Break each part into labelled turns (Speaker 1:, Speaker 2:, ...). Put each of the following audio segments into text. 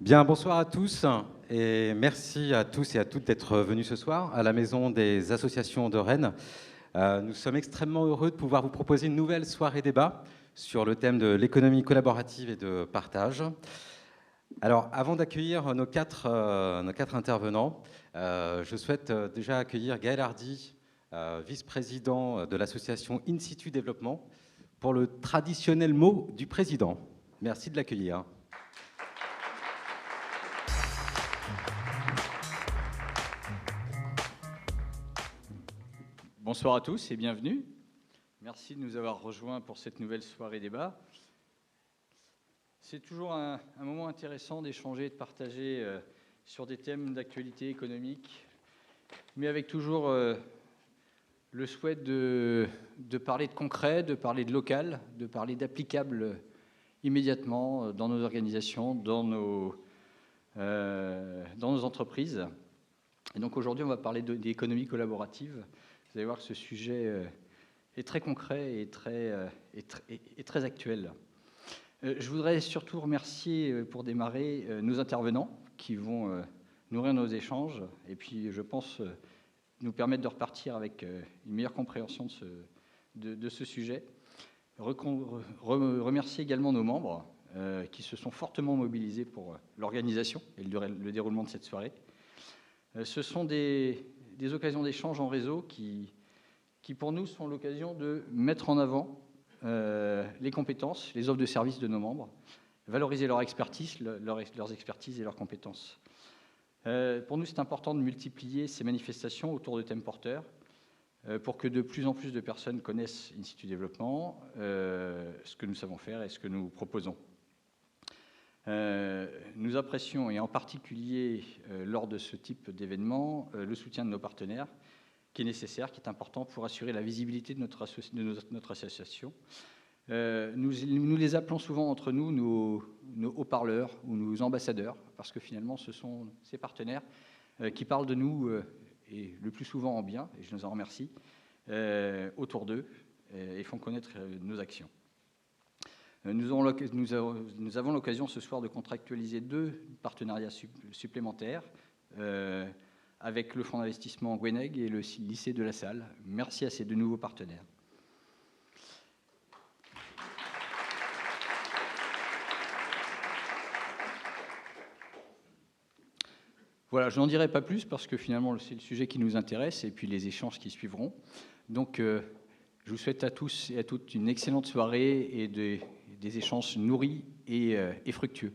Speaker 1: Bien, bonsoir à tous et merci à tous et à toutes d'être venus ce soir à la Maison des associations de Rennes. Nous sommes extrêmement heureux de pouvoir vous proposer une nouvelle soirée débat sur le thème de l'économie collaborative et de partage. Alors, avant d'accueillir nos quatre intervenants, je souhaite déjà accueillir Gaël Hardy, vice-président de l'association In-Situ Développement, pour le traditionnel mot du président. Merci de l'accueillir.
Speaker 2: Bonsoir à tous et bienvenue. Merci de nous avoir rejoints pour cette nouvelle soirée débat. C'est toujours un moment intéressant d'échanger et de partager sur des thèmes d'actualité économique, mais avec toujours le souhait de parler de concret, de parler de local, de parler d'applicable immédiatement dans nos organisations, dans nos entreprises. Et donc aujourd'hui, on va parler d'économie collaborative. Vous allez voir que ce sujet est très concret et très actuel. Je voudrais surtout remercier, pour démarrer, nos intervenants qui vont nourrir nos échanges et puis, je pense, nous permettre de repartir avec une meilleure compréhension de ce sujet. Remercier également nos membres qui se sont fortement mobilisés pour l'organisation et le déroulement de cette soirée. Ce sont des occasions d'échange en réseau qui pour nous sont l'occasion de mettre en avant les compétences, les offres de services de nos membres, valoriser leur expertise, leurs expertises et leurs compétences. Pour nous, c'est important de multiplier ces manifestations autour de thèmes porteurs pour que de plus en plus de personnes connaissent In-Situ Développement, ce que nous savons faire et ce que nous proposons. Nous apprécions, et en particulier lors de ce type d'événement, le soutien de nos partenaires, qui est nécessaire, qui est important pour assurer la visibilité de notre association. Nous les appelons souvent entre nous nos haut-parleurs ou nos ambassadeurs, parce que finalement, ce sont ces partenaires qui parlent de nous, et le plus souvent en bien, et je nous en remercie, autour d'eux, et font connaître nos actions. Nous avons l'occasion ce soir de contractualiser 2 partenariats supplémentaires avec le fonds d'investissement Gweneg et le lycée de La Salle. Merci à ces 2 nouveaux partenaires. Voilà, je n'en dirai pas plus parce que finalement c'est le sujet qui nous intéresse et puis les échanges qui suivront. Donc je vous souhaite à tous et à toutes une excellente soirée et des échanges nourris et fructueux.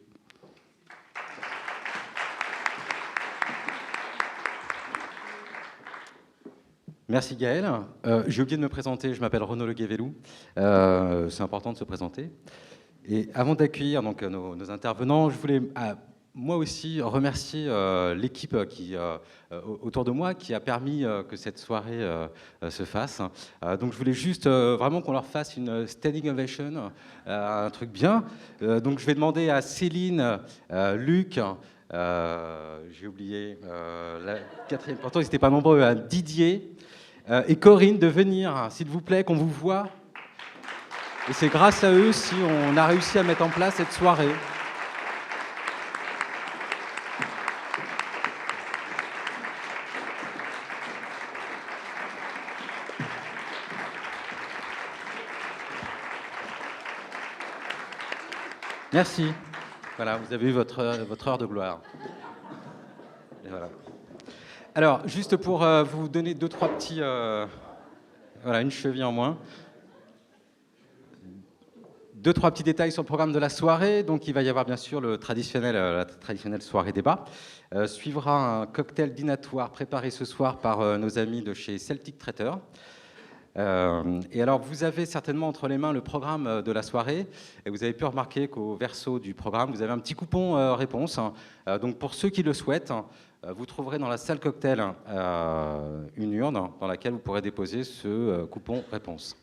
Speaker 1: Merci Gaël. J'ai oublié de me présenter, je m'appelle Renaud Le Guévelou. C'est important de se présenter. Et avant d'accueillir donc, nos intervenants, je voulais moi aussi remercier l'équipe autour de moi qui a permis que cette soirée se fasse. Donc je voulais juste vraiment qu'on leur fasse une standing ovation, un truc bien. Donc je vais demander à Céline, Luc, j'ai oublié la quatrième, pourtant ils n'étaient pas nombreux, à Didier et Corinne de venir, s'il vous plaît, qu'on vous voit. Et c'est grâce à eux si on a réussi à mettre en place cette soirée. Merci. Voilà, vous avez eu votre heure de gloire. Et voilà. Alors, juste pour vous donner 2-3 petits... voilà, une cheville en moins. 2-3 petits détails sur le programme de la soirée. Donc, il va y avoir bien sûr la traditionnelle soirée débat. Suivra un cocktail dînatoire préparé ce soir par nos amis de chez Celtic Traiter. Et alors, vous avez certainement entre les mains le programme de la soirée, et vous avez pu remarquer qu'au verso du programme, vous avez un petit coupon réponse. Donc, pour ceux qui le souhaitent, vous trouverez dans la salle cocktail une urne dans laquelle vous pourrez déposer ce coupon réponse.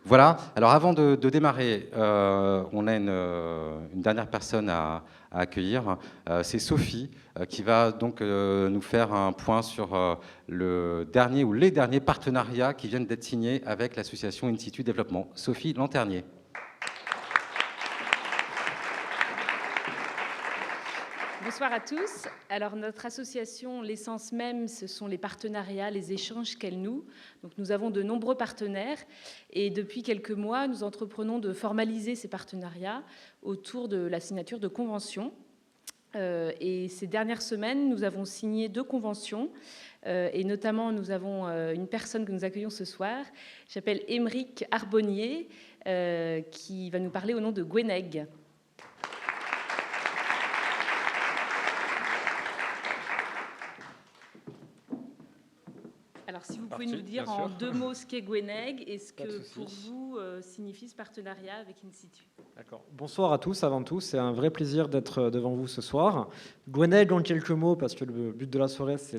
Speaker 1: Voilà. Alors, avant de démarrer, on a une dernière personne à accueillir. C'est Sophie qui va donc nous faire un point sur le dernier ou les derniers partenariats qui viennent d'être signés avec l'association In-Situ Développement. Sophie Lanternier.
Speaker 3: Bonsoir à tous. Alors notre association, l'essence même, ce sont les partenariats, les échanges qu'elle noue. Donc nous avons de nombreux partenaires et depuis quelques mois, nous entreprenons de formaliser ces partenariats autour de la signature de conventions. Et ces dernières semaines, nous avons signé 2 conventions et notamment nous avons une personne que nous accueillons ce soir, qui s'appelle Émeric Arbonnier, qui va nous parler au nom de Gweneg. Alors, si vous pouvez nous dire en 2 mots ce qu'est Gweneg et ce que pour vous signifie ce partenariat avec InSitu.
Speaker 4: D'accord. Bonsoir à tous, avant tout, c'est un vrai plaisir d'être devant vous ce soir. Gweneg en quelques mots, parce que le but de la soirée, c'est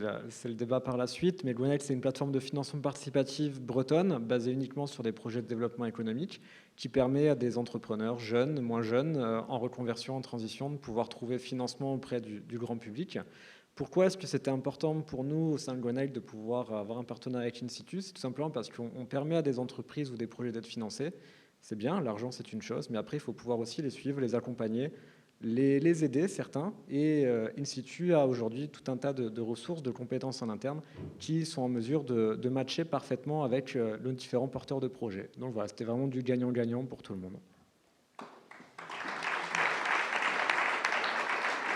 Speaker 4: le débat par la suite, mais Gweneg, c'est une plateforme de financement participatif bretonne, basée uniquement sur des projets de développement économique, qui permet à des entrepreneurs jeunes, moins jeunes, en reconversion, en transition, de pouvoir trouver financement auprès du grand public. Pourquoi est-ce que c'était important pour nous, au sein de Gweneg, de pouvoir avoir un partenariat avec InSitu? C'est tout simplement parce qu'on permet à des entreprises ou des projets d'être financés. C'est bien, l'argent c'est une chose, mais après il faut pouvoir aussi les suivre, les accompagner, les aider, certains. Et InSitu a aujourd'hui tout un tas de ressources, de compétences en interne qui sont en mesure de matcher parfaitement avec les différents porteurs de projets. Donc voilà, c'était vraiment du gagnant-gagnant pour tout le monde.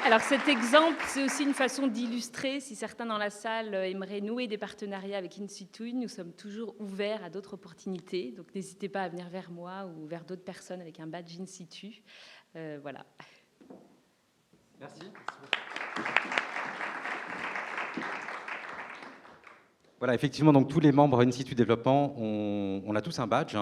Speaker 3: Alors cet exemple, c'est aussi une façon d'illustrer, si certains dans la salle aimeraient nouer des partenariats avec InSitu, nous sommes toujours ouverts à d'autres opportunités, donc n'hésitez pas à venir vers moi ou vers d'autres personnes avec un badge InSitu. Voilà.
Speaker 1: Merci. Voilà, effectivement, donc tous les membres InSitu Développement, on a tous un badge,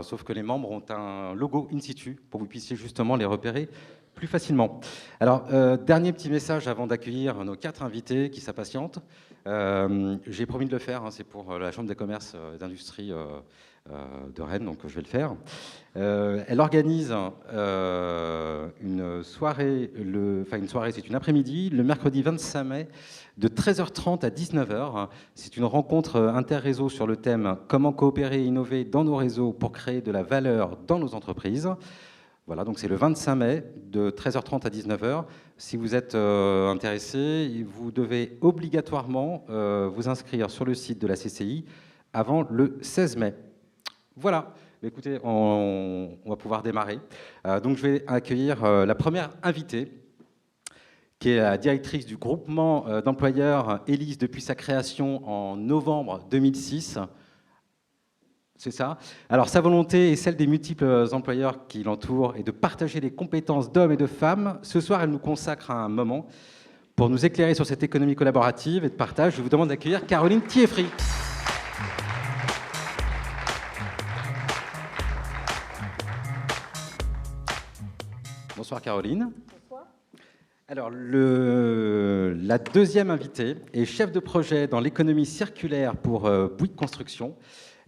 Speaker 1: sauf que les membres ont un logo InSitu pour que vous puissiez justement les repérer plus facilement. Alors, dernier petit message avant d'accueillir nos 4 invités qui s'impatientent. J'ai promis de le faire, c'est pour la Chambre des commerces et d'industrie de Rennes, donc je vais le faire. Elle organise une soirée, c'est une après-midi, le mercredi 25 mai, de 13h30 à 19h. C'est une rencontre interréseau sur le thème « Comment coopérer et innover dans nos réseaux pour créer de la valeur dans nos entreprises ». Voilà, donc c'est le 25 mai, de 13h30 à 19h. Si vous êtes intéressé, vous devez obligatoirement vous inscrire sur le site de la CCI avant le 16 mai. Voilà, écoutez, on va pouvoir démarrer. Donc je vais accueillir la première invitée, qui est la directrice du groupement d'employeurs Élise depuis sa création en novembre 2006. C'est ça. Alors, sa volonté et celle des multiples employeurs qui l'entourent est de partager les compétences d'hommes et de femmes. Ce soir, elle nous consacre un moment pour nous éclairer sur cette économie collaborative et de partage. Je vous demande d'accueillir Caroline Thieffry. Bonsoir Caroline.
Speaker 3: Bonsoir.
Speaker 1: Alors, la deuxième invitée est chef de projet dans l'économie circulaire pour Bouygues Construction.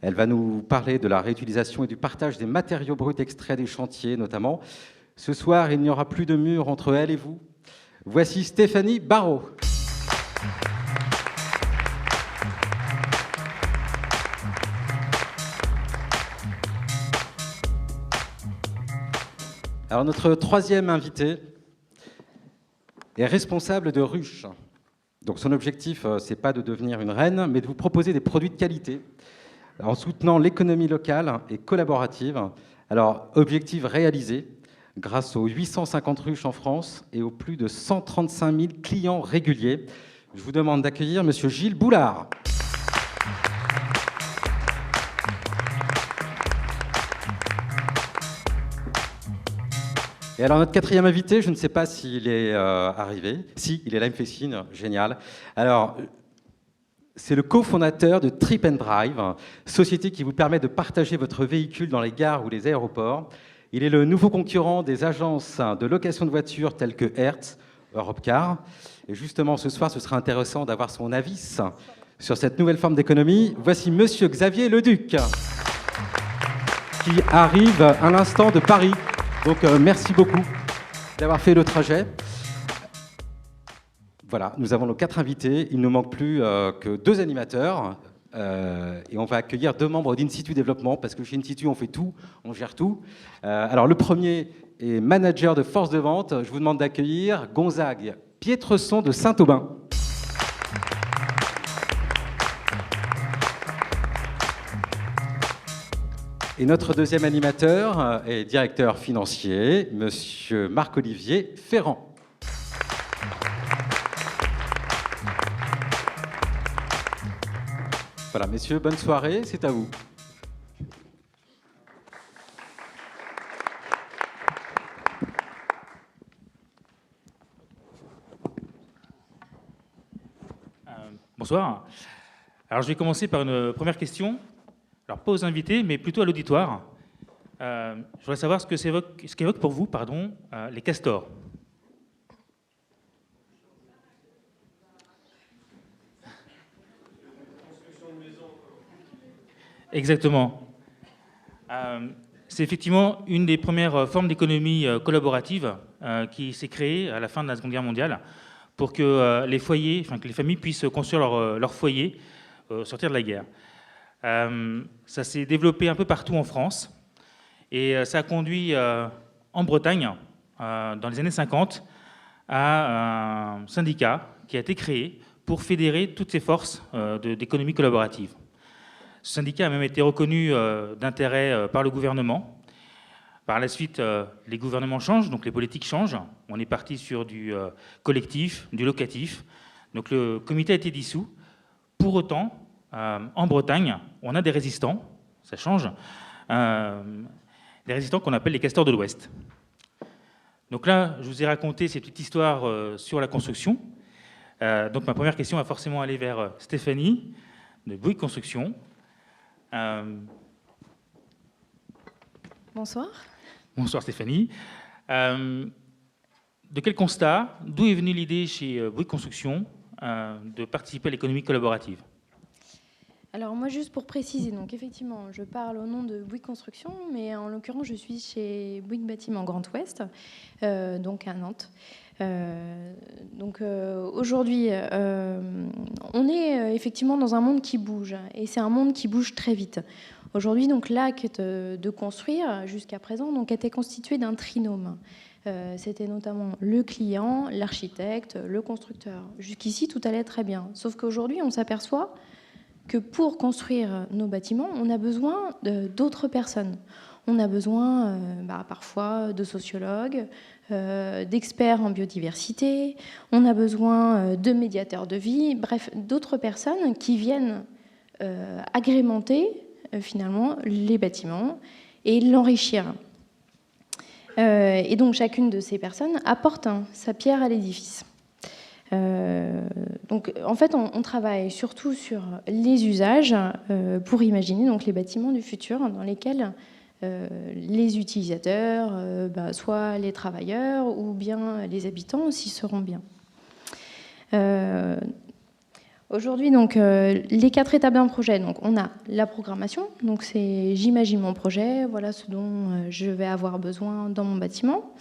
Speaker 1: Elle va nous parler de la réutilisation et du partage des matériaux bruts extraits des chantiers, notamment. Ce soir, il n'y aura plus de mur entre elle et vous. Voici Stéphanie Barrault. Alors, notre troisième invité est responsable de Ruche. Donc, son objectif, ce n'est pas de devenir une reine, mais de vous proposer des produits de qualité en soutenant l'économie locale et collaborative. Alors, objectif réalisé grâce aux 850 ruches en France et aux plus de 135 000 clients réguliers. Je vous demande d'accueillir Monsieur Gilles Boulard. Et alors, notre quatrième invité, je ne sais pas s'il est arrivé. Si, il est là, il me fait signe. Génial. Alors, c'est le cofondateur de Trip & Drive, société qui vous permet de partager votre véhicule dans les gares ou les aéroports. Il est le nouveau concurrent des agences de location de voitures telles que Hertz, Europcar. Et justement, ce soir, ce sera intéressant d'avoir son avis sur cette nouvelle forme d'économie. Voici Monsieur Xavier Leduc, qui arrive à l'instant de Paris. Donc, merci beaucoup d'avoir fait le trajet. Voilà, nous avons nos 4 invités. Il ne nous manque plus que 2 animateurs. Et on va accueillir 2 membres d'InSitu Développement, parce que chez InSitu, on fait tout, on gère tout. Alors, le premier est manager de force de vente. Je vous demande d'accueillir Gonzague Pietreson de Saint-Aubin. Et notre deuxième animateur est directeur financier, monsieur Marc-Olivier Ferrand. Voilà, messieurs, bonne soirée, c'est à vous.
Speaker 5: Bonsoir. Alors, je vais commencer par une première question. Alors, pas aux invités, mais plutôt à l'auditoire. Je voudrais savoir ce qu'évoquent pour vous, les castors. Exactement. C'est effectivement une des premières formes d'économie collaborative qui s'est créée à la fin de la Seconde Guerre mondiale pour que les foyers, que les familles puissent construire leur foyer au sortir de la guerre. Ça s'est développé un peu partout en France et ça a conduit en Bretagne, dans les années 50, à un syndicat qui a été créé pour fédérer toutes ces forces d'économie collaborative. Ce syndicat a même été reconnu d'intérêt par le gouvernement. Par la suite, les gouvernements changent, donc les politiques changent. On est parti sur du collectif, du locatif. Donc le comité a été dissous. Pour autant, en Bretagne, on a des résistants, ça change, des résistants qu'on appelle les castors de l'Ouest. Donc là, je vous ai raconté cette petite histoire sur la construction. Donc ma première question va forcément aller vers Stéphanie, de Bouygues Construction.
Speaker 6: Bonsoir.
Speaker 5: Bonsoir Stéphanie. De quel constat, d'où est venue l'idée chez Bouygues Construction de participer à l'économie collaborative?
Speaker 6: Alors moi, juste pour préciser, donc effectivement, je parle au nom de Bouygues Construction, mais en l'occurrence, je suis chez Bouygues Bâtiment Grand Ouest, donc à Nantes. Aujourd'hui, on est effectivement dans un monde qui bouge, et c'est un monde qui bouge très vite. Aujourd'hui, donc l'acte de construire, jusqu'à présent, donc était constitué d'un trinôme. C'était notamment le client, l'architecte, le constructeur. Jusqu'ici, tout allait très bien. Sauf qu'aujourd'hui, on s'aperçoit que pour construire nos bâtiments, on a besoin d'autres personnes. On a besoin parfois de sociologues, d'experts en biodiversité, on a besoin de médiateurs de vie, bref, d'autres personnes qui viennent agrémenter finalement les bâtiments et l'enrichir. Et donc chacune de ces personnes apporte sa pierre à l'édifice. Donc en fait on travaille surtout sur les usages pour imaginer donc les bâtiments du futur dans lesquels les utilisateurs, soit les travailleurs ou bien les habitants s'y seront bien. Aujourd'hui, donc, les 4 étapes d'un projet. Donc, on a la programmation. Donc, c'est j'imagine mon projet, voilà ce dont je vais avoir besoin dans mon bâtiment.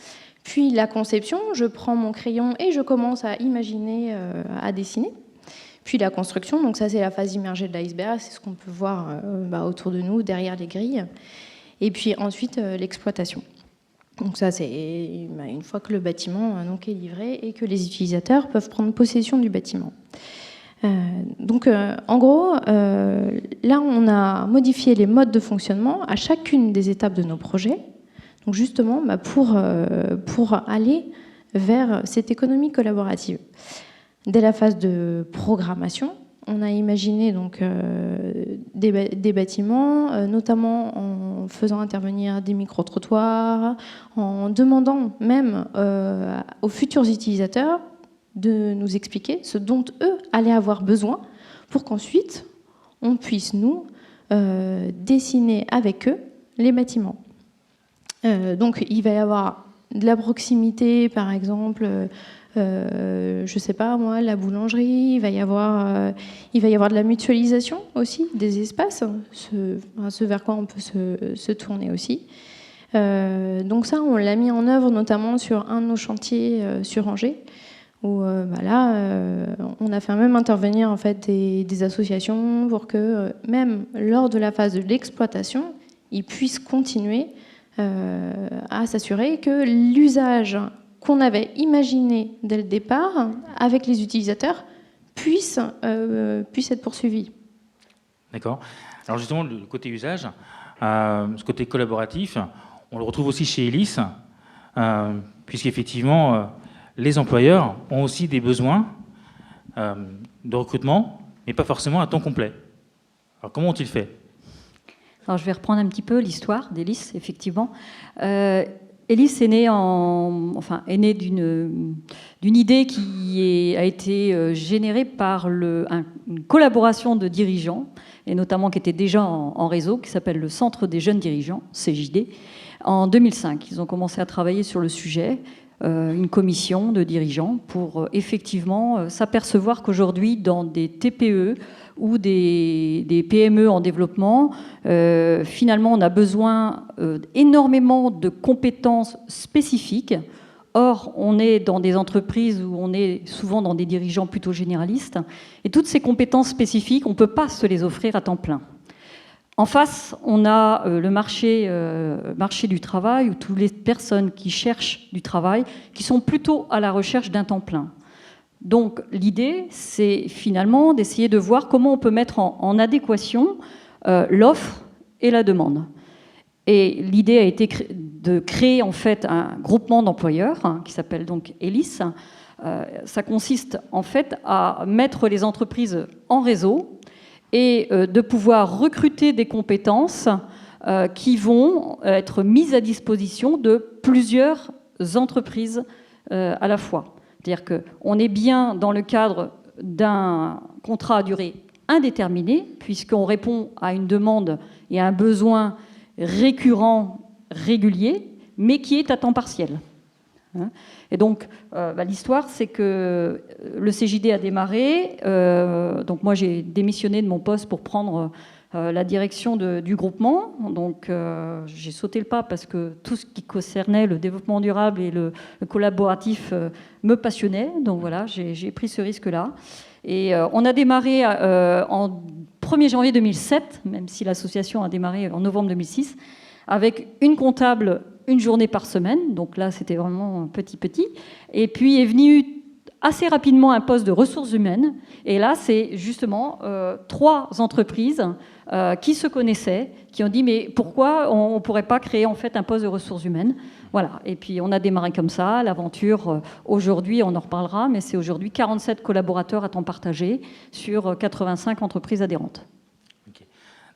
Speaker 6: Puis la conception, je prends mon crayon et je commence à imaginer, à dessiner. Puis la construction, donc ça c'est la phase immergée de l'iceberg, c'est ce qu'on peut voir autour de nous, derrière les grilles. Et puis ensuite l'exploitation. Donc ça c'est une fois que le bâtiment donc, est livré et que les utilisateurs peuvent prendre possession du bâtiment. En gros, là on a modifié les modes de fonctionnement à chacune des étapes de nos projets. Donc justement pour aller vers cette économie collaborative. Dès la phase de programmation, on a imaginé donc, des bâtiments, notamment en faisant intervenir des micro-trottoirs, en demandant même aux futurs utilisateurs de nous expliquer ce dont eux allaient avoir besoin pour qu'ensuite on puisse nous dessiner avec eux les bâtiments. Donc il va y avoir de la proximité, par exemple, je sais pas moi, la boulangerie, il va y avoir de la mutualisation aussi des espaces, ce vers quoi on peut se tourner aussi. Donc ça, on l'a mis en œuvre notamment sur un de nos chantiers sur Angers, où on a fait même intervenir en fait des associations pour que même lors de la phase de l'exploitation, ils puissent continuer à s'assurer que l'usage qu'on avait imaginées dès le départ avec les utilisateurs puissent être poursuivies.
Speaker 5: D'accord. Alors justement, le côté usage, ce côté collaboratif, on le retrouve aussi chez Elis, puisqu'effectivement, les employeurs ont aussi des besoins de recrutement, mais pas forcément à temps complet. Alors comment ont-ils fait?
Speaker 7: Alors je vais reprendre un petit peu l'histoire d'Elis, effectivement. Elis est né d'une idée qui a été générée par une collaboration de dirigeants, et notamment qui était déjà en réseau, qui s'appelle le Centre des jeunes dirigeants, CJD, en 2005. Ils ont commencé à travailler sur le sujet, une commission de dirigeants, pour effectivement s'apercevoir qu'aujourd'hui, dans des TPE ou des PME en développement, finalement, on a besoin énormément de compétences spécifiques. Or, on est dans des entreprises où on est souvent dans des dirigeants plutôt généralistes. Et toutes ces compétences spécifiques, on ne peut pas se les offrir à temps plein. En face, on a le marché du travail, où toutes les personnes qui cherchent du travail, qui sont plutôt à la recherche d'un temps plein. Donc, l'idée, c'est finalement d'essayer de voir comment on peut mettre en adéquation l'offre et la demande. Et l'idée a été de créer en fait un groupement d'employeurs qui s'appelle donc Elis. Ça consiste en fait à mettre les entreprises en réseau et de pouvoir recruter des compétences qui vont être mises à disposition de plusieurs entreprises à la fois. C'est-à-dire qu'on est bien dans le cadre d'un contrat à durée indéterminée, puisqu'on répond à une demande et à un besoin récurrent, régulier, mais qui est à temps partiel. Et donc, l'histoire, c'est que le CJD a démarré. Donc, moi, j'ai démissionné de mon poste pour prendre la direction du groupement. Donc, j'ai sauté le pas parce que tout ce qui concernait le développement durable et le collaboratif me passionnait. Donc, voilà, j'ai pris ce risque-là. Et on a démarré en 1er janvier 2007, même si l'association a démarré en novembre 2006, avec une comptable une journée par semaine. Donc là, c'était vraiment petit. Et puis est venu assez rapidement un poste de ressources humaines. Et là, c'est justement 3 entreprises qui se connaissaient, qui ont dit mais pourquoi on ne pourrait pas créer en fait un poste de ressources humaines? Voilà. Et puis on a démarré comme ça. L'aventure, aujourd'hui, on en reparlera, mais c'est aujourd'hui 47 collaborateurs à temps partagé sur 85 entreprises adhérentes.
Speaker 5: Okay.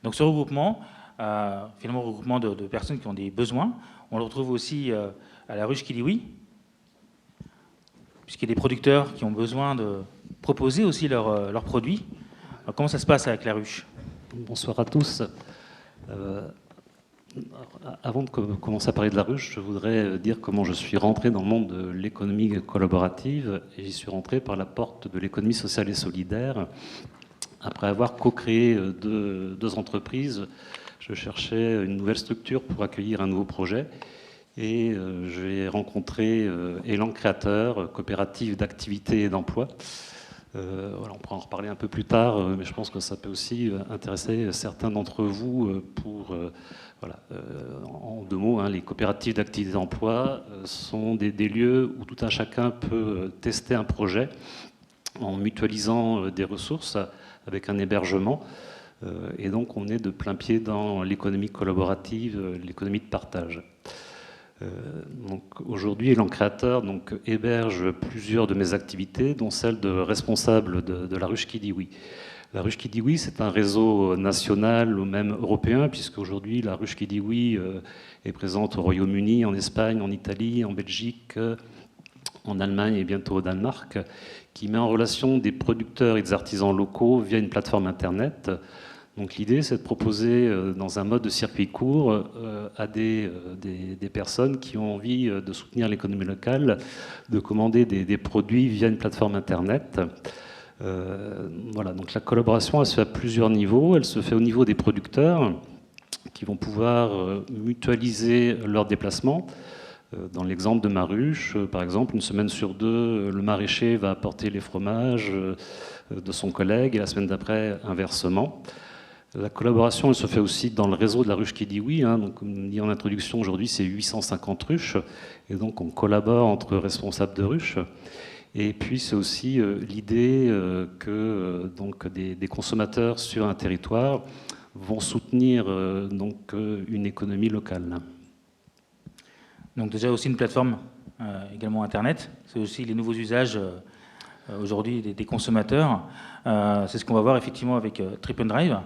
Speaker 5: Donc ce regroupement, finalement regroupement de personnes qui ont des besoins, on le retrouve aussi à la ruche qui dit oui, puisqu'il y a des producteurs qui ont besoin de proposer aussi leurs produits. Alors, comment ça se passe avec la ruche?
Speaker 8: Bonsoir à tous. Avant de commencer à parler de la ruche, je voudrais dire comment je suis rentré dans le monde de l'économie collaborative. Et j'y suis rentré par la porte de l'économie sociale et solidaire. Après avoir co-créé 2 entreprises, je cherchais une nouvelle structure pour accueillir un nouveau projet. Et j'ai rencontré Élan Créateur, coopérative d'activité et d'emploi. Voilà, on pourra en reparler un peu plus tard, mais je pense que ça peut aussi intéresser certains d'entre vous voilà, en 2 mots, les coopératives d'activité et d'emploi sont des lieux où tout un chacun peut tester un projet en mutualisant des ressources avec un hébergement. Et donc on est de plein pied dans l'économie collaborative, l'économie de partage. Donc aujourd'hui, Élan Créateur héberge plusieurs de mes activités, dont celle de responsable de la ruche qui dit oui. La ruche qui dit oui, c'est un réseau national ou même européen, puisque aujourd'hui la ruche qui dit oui est présente au Royaume-Uni, en Espagne, en Italie, en Belgique, en Allemagne et bientôt au Danemark, qui met en relation des producteurs et des artisans locaux via une plateforme internet. Donc l'idée, c'est de proposer dans un mode de circuit court à des personnes qui ont envie de soutenir l'économie locale, de commander des produits via une plateforme internet. Voilà, donc la collaboration, elle se fait à plusieurs niveaux. Elle se fait au niveau des producteurs qui vont pouvoir mutualiser leurs déplacements. Dans l'exemple de ma ruche, par exemple, 1 semaine sur 2, le maraîcher va apporter les fromages de son collègue et la semaine d'après, inversement. La collaboration, elle se fait aussi dans le réseau de la ruche qui dit oui. Donc, comme dit en introduction, aujourd'hui, c'est 850 ruches. Et donc, on collabore entre responsables de ruches. Et puis, c'est aussi l'idée que donc, des consommateurs sur un territoire vont soutenir donc, une économie locale.
Speaker 5: Donc déjà aussi une plateforme, également Internet. C'est aussi les nouveaux usages aujourd'hui des consommateurs. C'est ce qu'on va voir effectivement avec Trip and Drive,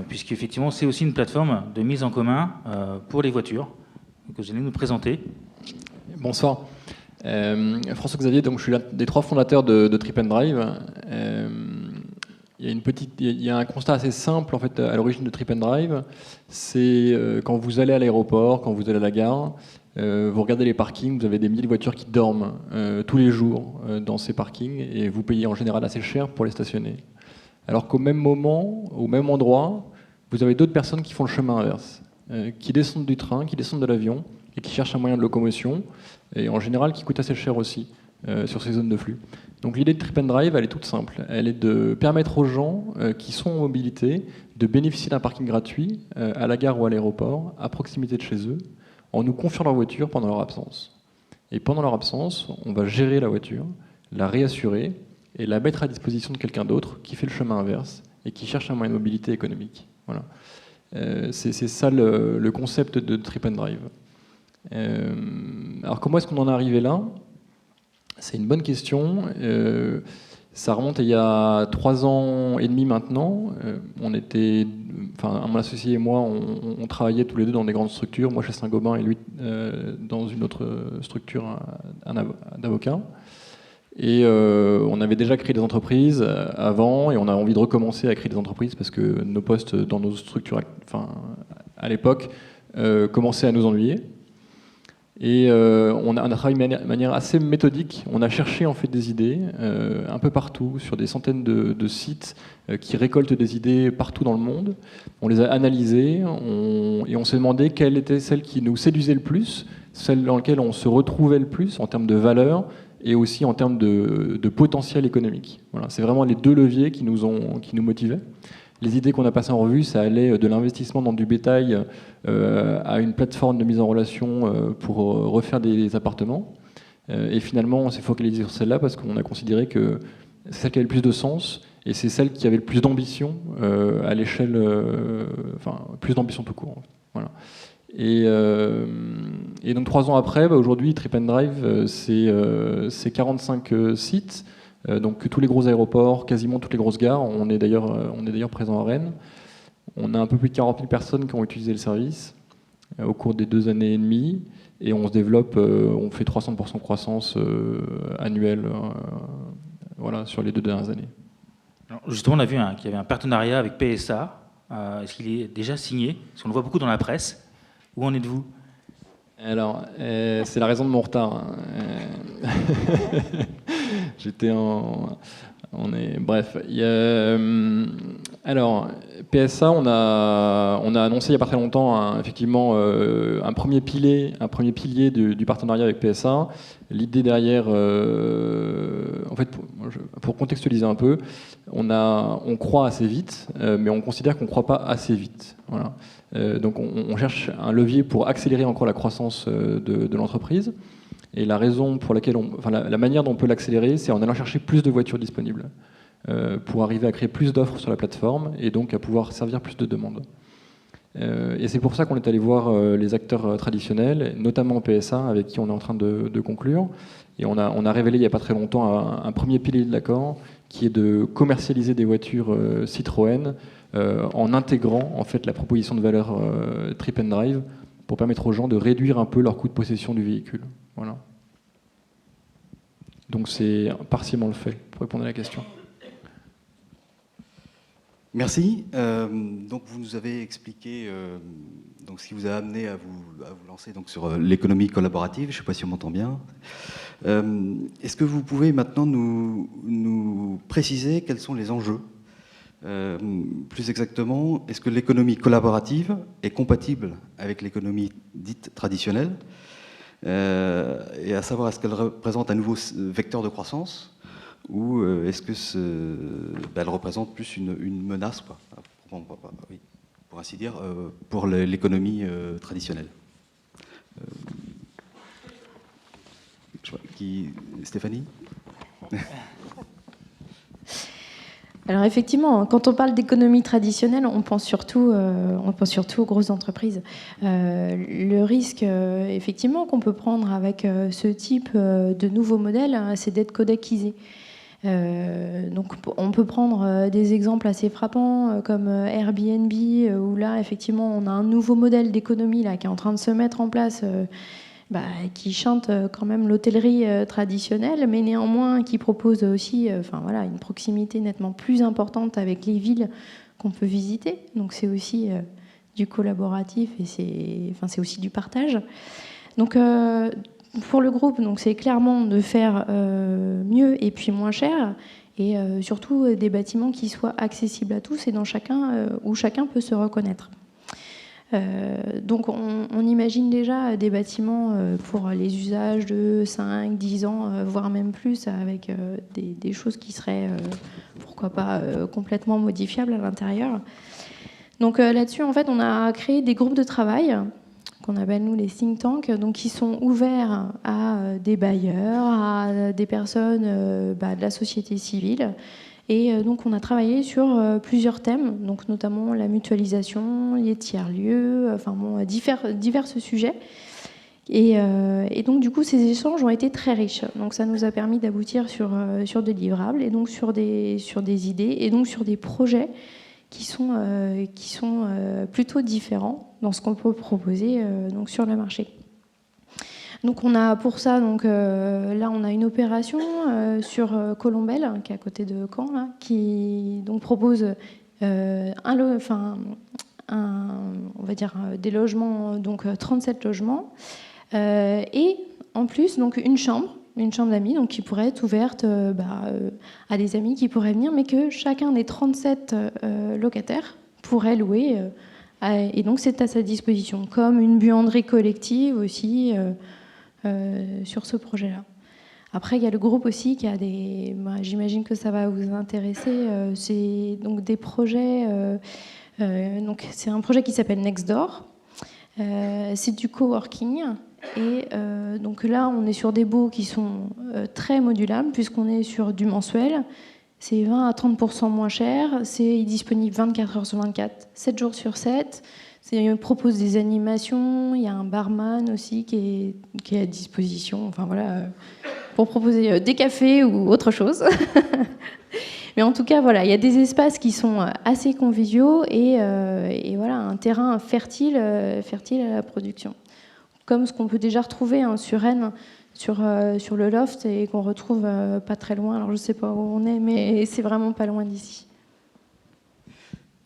Speaker 5: puisqu'effectivement c'est aussi une plateforme de mise en commun pour les voitures que vous allez nous présenter.
Speaker 9: Bonsoir. François-Xavier, donc je suis l'un des 3 fondateurs de Trip and Drive. Il y a un constat assez simple en fait à l'origine de Trip and Drive. C'est quand vous allez à l'aéroport, quand vous allez à la gare, vous regardez les parkings, vous avez des milliers de voitures qui dorment tous les jours dans ces parkings et vous payez en général assez cher pour les stationner. Alors qu'au même moment, au même endroit, vous avez d'autres personnes qui font le chemin inverse, qui descendent du train, qui descendent de l'avion et qui cherchent un moyen de locomotion et en général qui coûte assez cher aussi sur ces zones de flux. Donc l'idée de Trip and Drive, elle est toute simple. Elle est de permettre aux gens qui sont en mobilité de bénéficier d'un parking gratuit à la gare ou à l'aéroport, à proximité de chez eux, en nous confiant leur voiture pendant leur absence. Et pendant leur absence, on va gérer la voiture, la réassurer et la mettre à disposition de quelqu'un d'autre qui fait le chemin inverse et qui cherche un moyen de mobilité économique. Voilà. C'est ça le concept de Trip and Drive. Alors comment est-ce qu'on en est arrivé là ? C'est une bonne question. Ça remonte à il y a 3 ans et demi maintenant. Mon associé et moi, on travaillait tous les deux dans des grandes structures. Moi chez Saint-Gobain et lui dans une autre structure d'avocats. Et on avait déjà créé des entreprises avant et on a envie de recommencer à créer des entreprises parce que nos postes dans nos structures, à l'époque, commençaient à nous ennuyer. Et on a travaillé de manière assez méthodique. On a cherché en fait des idées un peu partout, sur des centaines de sites qui récoltent des idées partout dans le monde. On les a analysées et on s'est demandé quelle était celle qui nous séduisait le plus, celle dans laquelle on se retrouvait le plus en termes de valeur et aussi en termes de potentiel économique. Voilà, c'est vraiment les 2 leviers qui nous motivaient. Les idées qu'on a passées en revue, ça allait de l'investissement dans du bétail à une plateforme de mise en relation pour refaire des appartements. Et finalement, on s'est focalisé sur celle-là parce qu'on a considéré que c'est celle qui avait le plus de sens et c'est celle qui avait le plus d'ambition à l'échelle, plus d'ambition tout court. Voilà. Et donc 3 ans après, aujourd'hui, Trip and Drive, c'est 45 sites. Donc tous les gros aéroports, quasiment toutes les grosses gares. On est d'ailleurs présent à Rennes. On a un peu plus de 40 000 personnes qui ont utilisé le service au cours des 2 années et demie. Et on se développe, on fait 300% croissance annuelle sur les 2 dernières années.
Speaker 5: Alors justement, on a vu qu'il y avait un partenariat avec PSA. Est-ce qu'il est déjà signé ? Parce qu'on le voit beaucoup dans la presse. Où en êtes-vous ?
Speaker 9: Alors, c'est la raison de mon retard. J'étais Bref. Alors, PSA, on a annoncé il n'y a pas très longtemps effectivement un premier pilier du partenariat avec PSA. L'idée derrière, en fait, pour contextualiser un peu, on croit assez vite, mais on considère qu'on ne croit pas assez vite. Voilà. Donc on cherche un levier pour accélérer encore la croissance de l'entreprise. Et la raison pour laquelle la manière dont on peut l'accélérer, c'est en allant chercher plus de voitures disponibles pour arriver à créer plus d'offres sur la plateforme et donc à pouvoir servir plus de demandes. Et c'est pour ça qu'on est allé voir les acteurs traditionnels, notamment PSA, avec qui on est en train de conclure. Et on a révélé il n'y a pas très longtemps un premier pilier de l'accord qui est de commercialiser des voitures Citroën en intégrant en fait la proposition de valeur Trip and Drive pour permettre aux gens de réduire un peu leur coût de possession du véhicule. Voilà. Donc c'est partiellement le fait, pour répondre à la question.
Speaker 10: Merci. Donc vous nous avez expliqué donc ce qui vous a amené à vous lancer donc sur l'économie collaborative. Je ne sais pas si on m'entend bien. Est-ce que vous pouvez maintenant nous préciser quels sont les enjeux ? Plus exactement, est-ce que l'économie collaborative est compatible avec l'économie dite traditionnelle ? Et à savoir, est-ce qu'elle représente un nouveau vecteur de croissance ou est-ce que elle représente plus une menace, pour oui, pour ainsi dire, pour l'économie traditionnelle. Stéphanie?
Speaker 6: Alors effectivement, quand on parle d'économie traditionnelle, on pense surtout aux grosses entreprises. Le risque, effectivement, qu'on peut prendre avec ce type de nouveaux modèles, c'est d'être kodakiser. Donc on peut prendre des exemples assez frappants comme Airbnb, où là, effectivement, on a un nouveau modèle d'économie là, qui est en train de se mettre en place, qui chante quand même l'hôtellerie traditionnelle, mais néanmoins qui propose aussi une proximité nettement plus importante avec les villes qu'on peut visiter. Donc c'est aussi du collaboratif et c'est aussi du partage. Donc pour le groupe, c'est clairement de faire mieux et puis moins cher, et surtout des bâtiments qui soient accessibles à tous et où chacun peut se reconnaître. Donc on imagine déjà des bâtiments pour les usages de 5, 10 ans, voire même plus, avec des choses qui seraient, pourquoi pas, complètement modifiables à l'intérieur. Donc là-dessus, en fait, on a créé des groupes de travail qu'on appelle, nous, les think tanks, donc qui sont ouverts à des bailleurs, à des personnes de la société civile. Et donc, on a travaillé sur plusieurs thèmes, donc notamment la mutualisation, les tiers-lieux, divers sujets. Et donc, du coup, ces échanges ont été très riches. Donc, ça nous a permis d'aboutir sur des livrables, et donc sur des idées, et donc sur des projets qui sont plutôt différents dans ce qu'on peut proposer donc sur le marché. Donc on a pour ça, là on a une opération sur Colombelle, qui est à côté de Caen, là, qui donc propose des logements, donc 37 logements, et en plus donc une chambre d'amis, donc qui pourrait être ouverte à des amis qui pourraient venir, mais que chacun des 37 locataires pourrait louer, et donc c'est à sa disposition, comme une buanderie collective aussi. Sur ce projet-là. Après, il y a le groupe aussi qui a j'imagine que ça va vous intéresser. C'est donc des projets. Donc c'est un projet qui s'appelle Nextdoor. C'est du coworking. Et donc là, on est sur des baux qui sont très modulables, puisqu'on est sur du mensuel. C'est 20 à 30% moins cher. C'est disponible 24 heures sur 24, 7 jours sur 7. On propose des animations, il y a un barman aussi qui est à disposition, pour proposer des cafés ou autre chose. Mais en tout cas, il y a des espaces qui sont assez conviviaux et un terrain fertile à la production. Comme ce qu'on peut déjà retrouver sur Rennes, sur le loft, et qu'on retrouve pas très loin. Alors je ne sais pas où on est, mais c'est vraiment pas loin d'ici.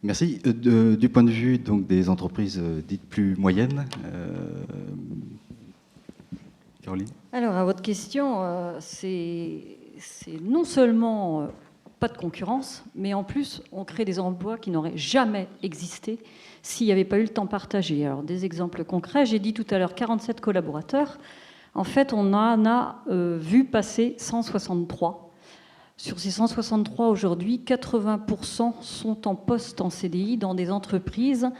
Speaker 10: Merci. Du point de vue donc, des entreprises dites plus moyennes, Caroline?
Speaker 7: Alors, à votre question, c'est non seulement pas de concurrence, mais en plus, on crée des emplois qui n'auraient jamais existé s'il n'y avait pas eu le temps partagé. Alors, des exemples concrets, j'ai dit tout à l'heure 47 collaborateurs. En fait, on en a vu passer 163. Sur ces 163 aujourd'hui, 80% sont en poste en CDI dans des entreprises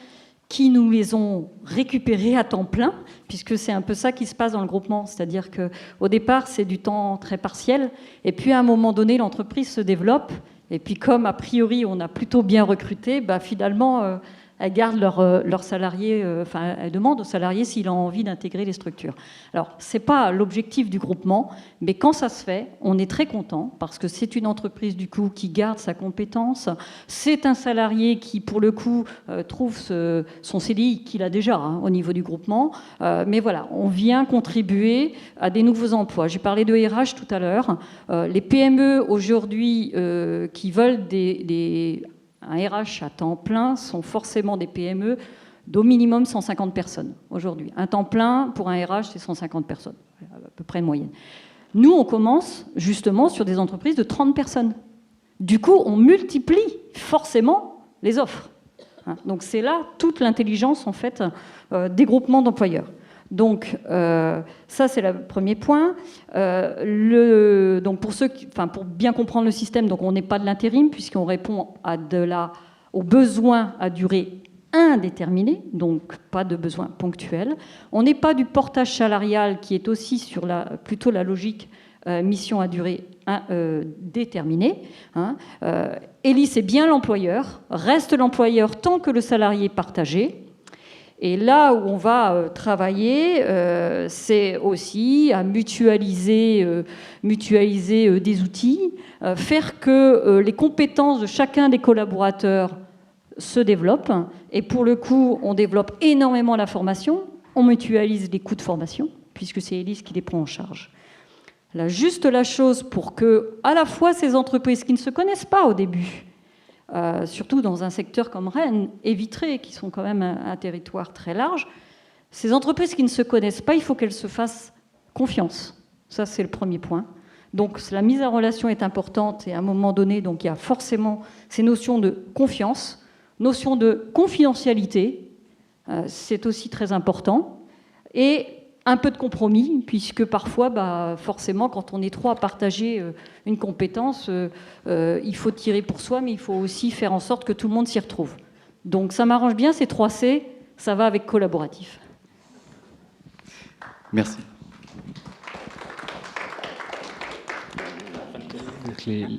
Speaker 7: qui nous les ont récupérés à temps plein, puisque c'est un peu ça qui se passe dans le groupement. C'est-à-dire qu'au départ, c'est du temps très partiel, et puis à un moment donné, l'entreprise se développe, et puis comme a priori on a plutôt bien recruté, finalement, elles gardent leurs salariés, elles demandent aux salariés s'il a envie d'intégrer les structures. Alors, ce n'est pas l'objectif du groupement, mais quand ça se fait, on est très content, parce que c'est une entreprise, du coup, qui garde sa compétence. C'est un salarié qui, pour le coup, trouve son CDI qu'il a déjà au niveau du groupement. Mais voilà, on vient contribuer à des nouveaux emplois. J'ai parlé de RH tout à l'heure. Les PME, aujourd'hui, qui veulent un RH à temps plein sont forcément des PME d'au minimum 150 personnes aujourd'hui. Un temps plein, pour un RH, c'est 150 personnes, à peu près moyenne. Nous, on commence justement sur des entreprises de 30 personnes. Du coup, on multiplie forcément les offres. Donc c'est là toute l'intelligence, en fait, des groupements d'employeurs. Donc, ça, c'est le premier point. Donc pour bien comprendre le système, donc on n'est pas de l'intérim, puisqu'on répond à de la aux besoins à durée indéterminée, donc pas de besoins ponctuels. On n'est pas du portage salarial qui est aussi plutôt la logique mission à durée déterminée. Elis est bien l'employeur, reste l'employeur tant que le salarié est partagé. Et là où on va travailler, c'est aussi à mutualiser des outils, faire que les compétences de chacun des collaborateurs se développent. Et pour le coup, on développe énormément la formation, on mutualise les coûts de formation, puisque c'est Elis qui les prend en charge. Là, juste la chose pour que, à la fois, ces entreprises qui ne se connaissent pas au début, surtout dans un secteur comme Rennes et Vitré, qui sont quand même un territoire très large, ces entreprises qui ne se connaissent pas, il faut qu'elles se fassent confiance. Ça, c'est le premier point. Donc, la mise en relation est importante et à un moment donné, donc, il y a forcément ces notions de confiance, notion de confidentialité, c'est aussi très important, et un peu de compromis, puisque parfois, forcément, quand on est trois à partager une compétence, il faut tirer pour soi, mais il faut aussi faire en sorte que tout le monde s'y retrouve. Donc ça m'arrange bien, ces 3 C, ça va avec collaboratif.
Speaker 10: Merci.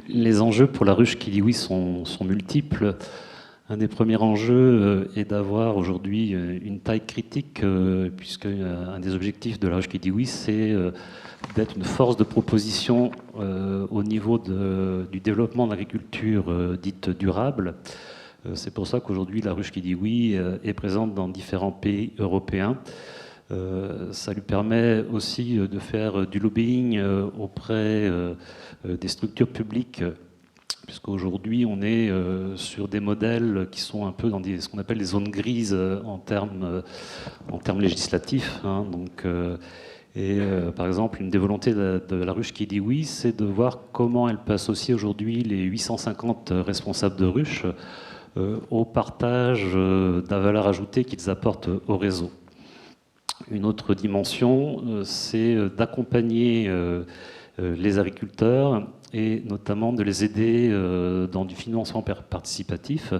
Speaker 8: Les enjeux pour la ruche qui dit oui sont multiples. Un des premiers enjeux est d'avoir aujourd'hui une taille critique, puisque un des objectifs de la ruche qui dit oui, c'est d'être une force de proposition au niveau du développement de l'agriculture dite durable. C'est pour ça qu'aujourd'hui, la ruche qui dit oui est présente dans différents pays européens. Ça lui permet aussi de faire du lobbying auprès des structures publiques, puisqu'aujourd'hui on est sur des modèles qui sont un peu dans ce qu'on appelle les zones grises en termes législatifs. Par exemple, une des volontés de la ruche qui dit oui, c'est de voir comment elle peut associer aujourd'hui les 850 responsables de ruche au partage de la valeur ajoutée qu'ils apportent au réseau. Une autre dimension, c'est d'accompagner les agriculteurs et notamment de les aider dans du financement participatif.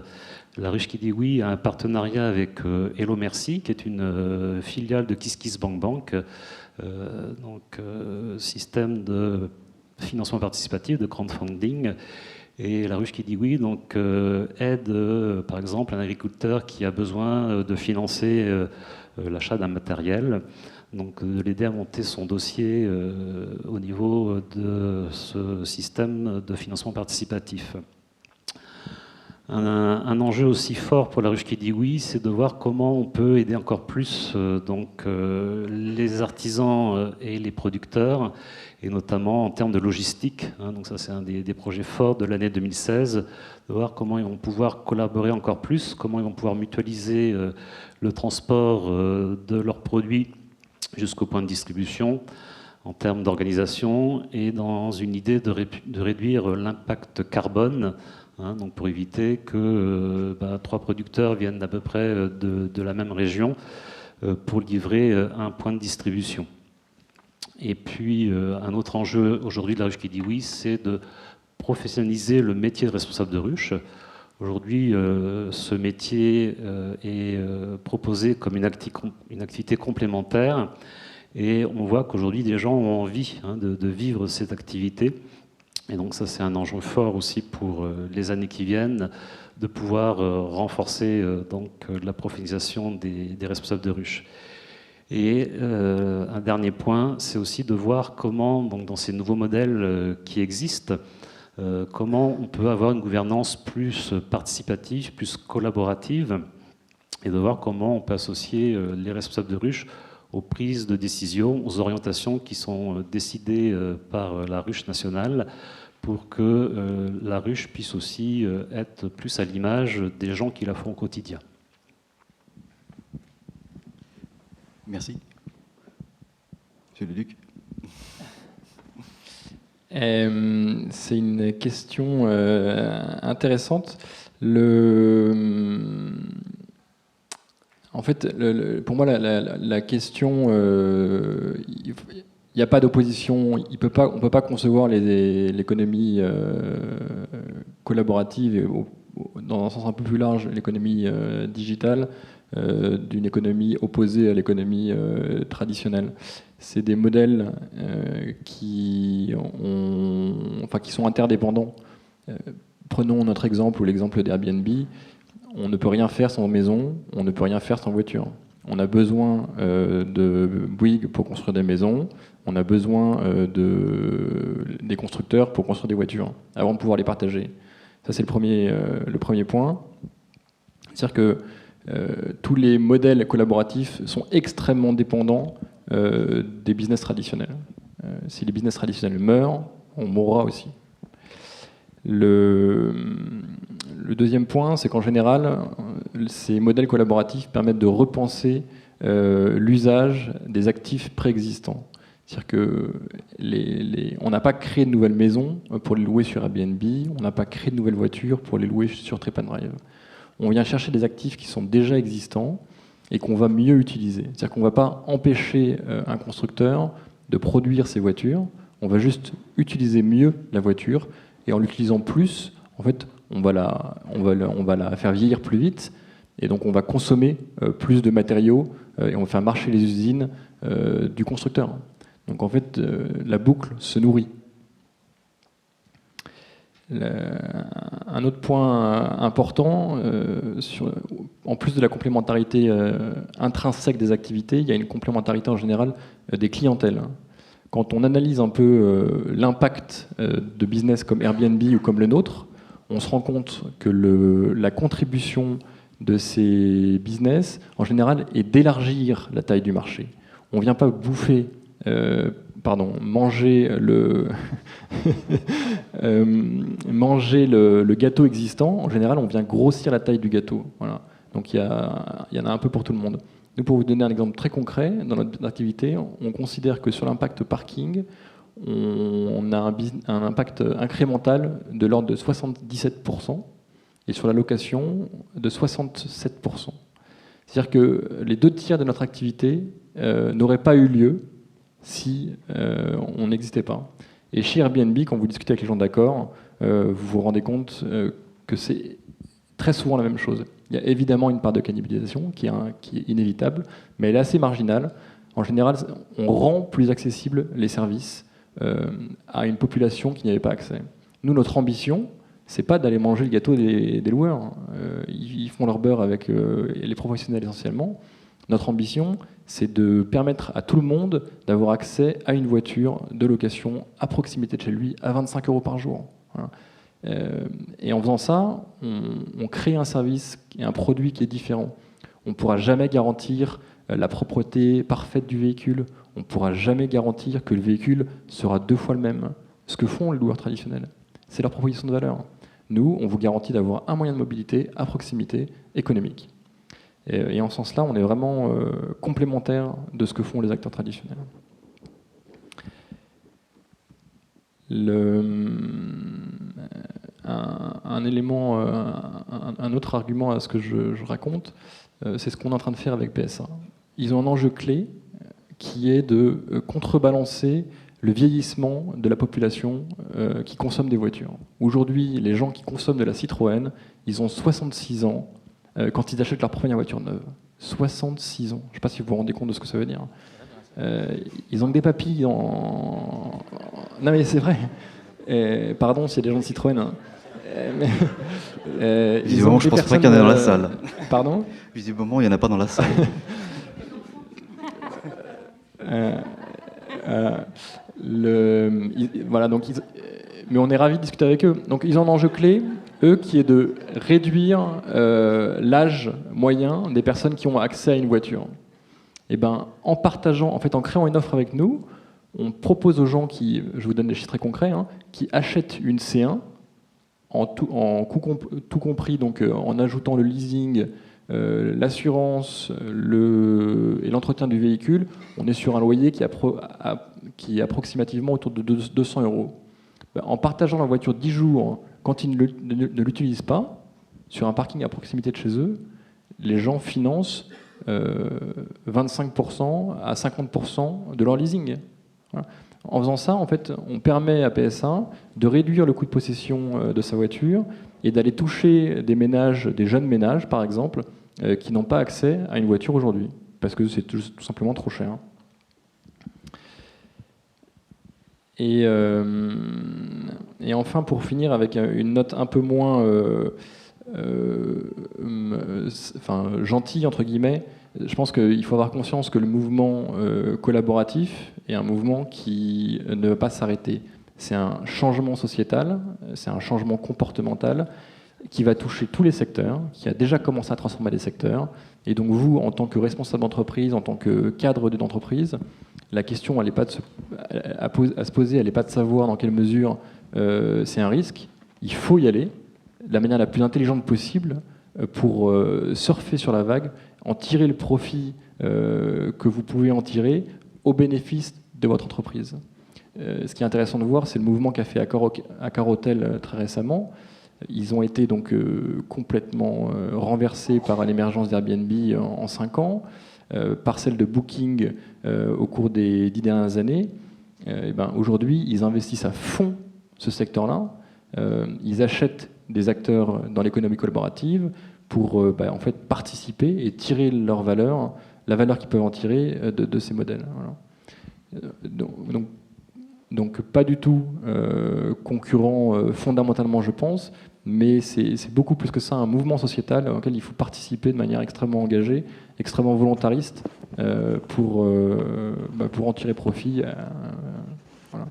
Speaker 8: La ruche qui dit oui a un partenariat avec Hello Merci, qui est une filiale de KissKissBankBank, système de financement participatif, de crowdfunding. Et la ruche qui dit oui aide par exemple un agriculteur qui a besoin de financer l'achat d'un matériel, donc de l'aider à monter son dossier au niveau de ce système de financement participatif. Un enjeu aussi fort pour la ruche qui dit oui, c'est de voir comment on peut aider encore plus les artisans et les producteurs, et notamment en termes de logistique. Donc ça, c'est un des projets forts de l'année 2016, de voir comment ils vont pouvoir collaborer encore plus, comment ils vont pouvoir mutualiser le transport de leurs produits jusqu'au point de distribution en termes d'organisation et dans une idée de réduire l'impact carbone, donc pour éviter que 3 producteurs viennent d'à peu près de la même région pour livrer un point de distribution. Et puis un autre enjeu aujourd'hui de la ruche qui dit oui, c'est de professionnaliser le métier de responsable de ruche. Aujourd'hui, ce métier est proposé comme une activité complémentaire, et on voit qu'aujourd'hui, des gens ont envie de vivre cette activité. Et donc ça, c'est un enjeu fort aussi pour les années qui viennent, de pouvoir renforcer la professionnalisation des responsables de ruche. Et un dernier point, c'est aussi de voir comment, dans ces nouveaux modèles qui existent, comment on peut avoir une gouvernance plus participative, plus collaborative, et de voir comment on peut associer les responsables de ruche aux prises de décision, aux orientations qui sont décidées par la ruche nationale, pour que la ruche puisse aussi être plus à l'image des gens qui la font au quotidien.
Speaker 10: Merci. Monsieur Leduc.
Speaker 9: C'est une question intéressante. En fait, pour moi, la question, il n'y a pas d'opposition. On ne peut pas concevoir l'économie collaborative, dans un sens un peu plus large, l'économie digitale, d'une économie opposée à l'économie traditionnelle. C'est des modèles qui sont interdépendants. Prenons notre exemple ou l'exemple d'Airbnb. On ne peut rien faire sans maison, on ne peut rien faire sans voiture. On a besoin de Bouygues pour construire des maisons, on a besoin des constructeurs pour construire des voitures, avant de pouvoir les partager. Ça, c'est le premier point. C'est-à-dire que tous les modèles collaboratifs sont extrêmement dépendants des business traditionnels. Si les business traditionnels meurent, on mourra aussi. Le deuxième point, c'est qu'en général, ces modèles collaboratifs permettent de repenser l'usage des actifs préexistants. C'est-à-dire qu'on n'a pas créé de nouvelles maisons pour les louer sur Airbnb, on n'a pas créé de nouvelles voitures pour les louer sur TripAdvisor. On vient chercher des actifs qui sont déjà existants et qu'on va mieux utiliser. C'est-à-dire qu'on ne va pas empêcher un constructeur de produire ses voitures, on va juste utiliser mieux la voiture, et en l'utilisant plus, en fait, on va la faire vieillir plus vite, et donc on va consommer plus de matériaux, et on va faire marcher les usines du constructeur. Donc en fait, la boucle se nourrit. Un autre point important, en plus de la complémentarité intrinsèque des activités, il y a une complémentarité en général des clientèles. Quand on analyse un peu l'impact de business comme Airbnb ou comme le nôtre, on se rend compte que la contribution de ces business, en général, est d'élargir la taille du marché. On ne vient pas manger le gâteau existant. En général, on vient grossir la taille du gâteau. Voilà. Donc il y en a un peu pour tout le monde. Nous, pour vous donner un exemple très concret, dans notre activité, on considère que sur l'impact parking, on a un impact incrémental de l'ordre de 77%, et sur la location de 67%. C'est-à-dire que les 2 tiers de notre activité n'auraient pas eu lieu si on n'existait pas. Et chez Airbnb, quand vous discutez avec les gens d'accord, vous vous rendez compte que c'est très souvent la même chose. Il y a évidemment une part de cannibalisation qui est inévitable, mais elle est assez marginale. En général, on rend plus accessibles les services à une population qui n'y avait pas accès. Nous, notre ambition, c'est pas d'aller manger le gâteau des loueurs. Ils font leur beurre avec les professionnels essentiellement. Notre ambition, c'est de permettre à tout le monde d'avoir accès à une voiture de location à proximité de chez lui à 25 € par jour. Voilà. Et en faisant ça, on crée un service et un produit qui est différent. On ne pourra jamais garantir la propreté parfaite du véhicule. On ne pourra jamais garantir que le véhicule sera 2 fois le même. Ce que font les loueurs traditionnels, c'est leur proposition de valeur. Nous, on vous garantit d'avoir un moyen de mobilité à proximité économique. Et en ce sens-là, on est vraiment complémentaire de ce que font les acteurs traditionnels. Un autre argument à ce que je raconte, c'est ce qu'on est en train de faire avec PSA. Ils ont un enjeu clé qui est de contrebalancer le vieillissement de la population qui consomme des voitures. Aujourd'hui, les gens qui consomment de la Citroën, ils ont 66 ans quand ils achètent leur première voiture neuve. 66 ans. Je ne sais pas si vous vous rendez compte de ce que ça veut dire. Ils ont que des papilles en... Non mais c'est vrai. Pardon s'il y a des gens de Citroën. Hein.
Speaker 10: Visiblement, je ne pense pas qu'il y en ait dans la salle.
Speaker 9: Pardon ?
Speaker 10: Visiblement, il n'y en a pas dans la salle.
Speaker 9: Voilà, donc mais on est ravis de discuter avec eux. Donc ils ont un enjeu clé, eux, qui est de réduire l'âge moyen des personnes qui ont accès à une voiture. Et ben, en créant une offre avec nous, on propose aux gens qui, je vous donne des chiffres très concrets, hein, qui achètent une C1 en tout compris, donc en ajoutant le leasing, l'assurance et l'entretien du véhicule, on est sur un loyer qui est approximativement autour de 200 €. En partageant la voiture 10 jours, quand ils ne l'utilisent pas, sur un parking à proximité de chez eux, les gens financent 25% à 50% de leur leasing. Voilà. En faisant ça, en fait, on permet à PSA de réduire le coût de possession de sa voiture et d'aller toucher des ménages, des jeunes ménages par exemple, qui n'ont pas accès à une voiture aujourd'hui, parce que c'est tout simplement trop cher. Et enfin, pour finir avec une note un peu moins gentille, entre guillemets, je pense qu'il faut avoir conscience que le mouvement collaboratif est un mouvement qui ne va pas s'arrêter. C'est un changement sociétal, c'est un changement comportemental qui va toucher tous les secteurs, qui a déjà commencé à transformer les secteurs. Et donc vous, en tant que responsable d'entreprise, en tant que cadre d'une entreprise, la question elle n'est pas à se poser, elle n'est pas de savoir dans quelle mesure c'est un risque. Il faut y aller de la manière la plus intelligente possible pour surfer sur la vague, en tirer le profit que vous pouvez en tirer au bénéfice de votre entreprise. Ce qui est intéressant de voir, c'est le mouvement qu'a fait Accor Hotel très récemment. Ils ont été donc complètement renversés par l'émergence d'Airbnb en 5 ans, par celle de Booking au cours des 10 dernières années. Aujourd'hui, ils investissent à fond ce secteur-là. Ils achètent des acteurs dans l'économie collaborative pour en fait, participer et tirer leur valeur, la valeur qu'ils peuvent en tirer de ces modèles. Voilà. Donc pas du tout concurrent fondamentalement, je pense, mais c'est beaucoup plus que ça, un mouvement sociétal auquel il faut participer de manière extrêmement engagée, extrêmement volontariste pour en tirer profit. Voilà.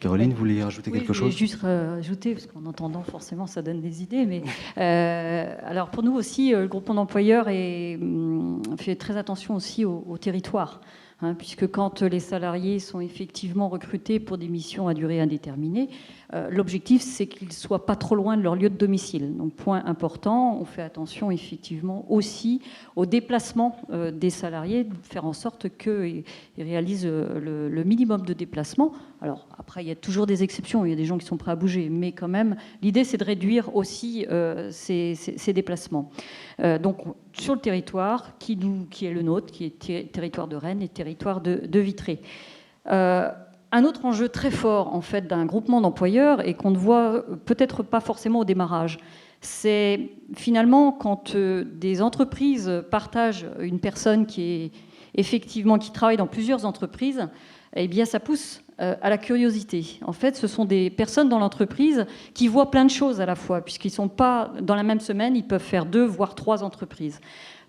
Speaker 10: Caroline, vous vouliez rajouter quelque chose ?
Speaker 7: Oui, je voulais juste rajouter, parce qu'en entendant, forcément, ça donne des idées. Mais alors, pour nous aussi, le groupement d'employeurs fait très attention aussi au territoire. Puisque quand les salariés sont effectivement recrutés pour des missions à durée indéterminée, l'objectif, c'est qu'ils ne soient pas trop loin de leur lieu de domicile. Donc, point important, on fait attention effectivement aussi au déplacement des salariés, de faire en sorte qu'ils réalisent le minimum de déplacement. Alors, après, il y a toujours des exceptions, il y a des gens qui sont prêts à bouger, mais quand même, l'idée, c'est de réduire aussi ces déplacements. Donc, sur le territoire qui est le nôtre, qui est territoire de Rennes et territoire de Vitré. Un autre enjeu très fort en fait d'un groupement d'employeurs et qu'on ne voit peut-être pas forcément au démarrage, c'est finalement quand des entreprises partagent une personne qui travaille dans plusieurs entreprises, eh bien ça pousse à la curiosité. En fait, ce sont des personnes dans l'entreprise qui voient plein de choses à la fois, puisqu'ils ne sont pas dans la même semaine, ils peuvent faire 2 voire 3 entreprises.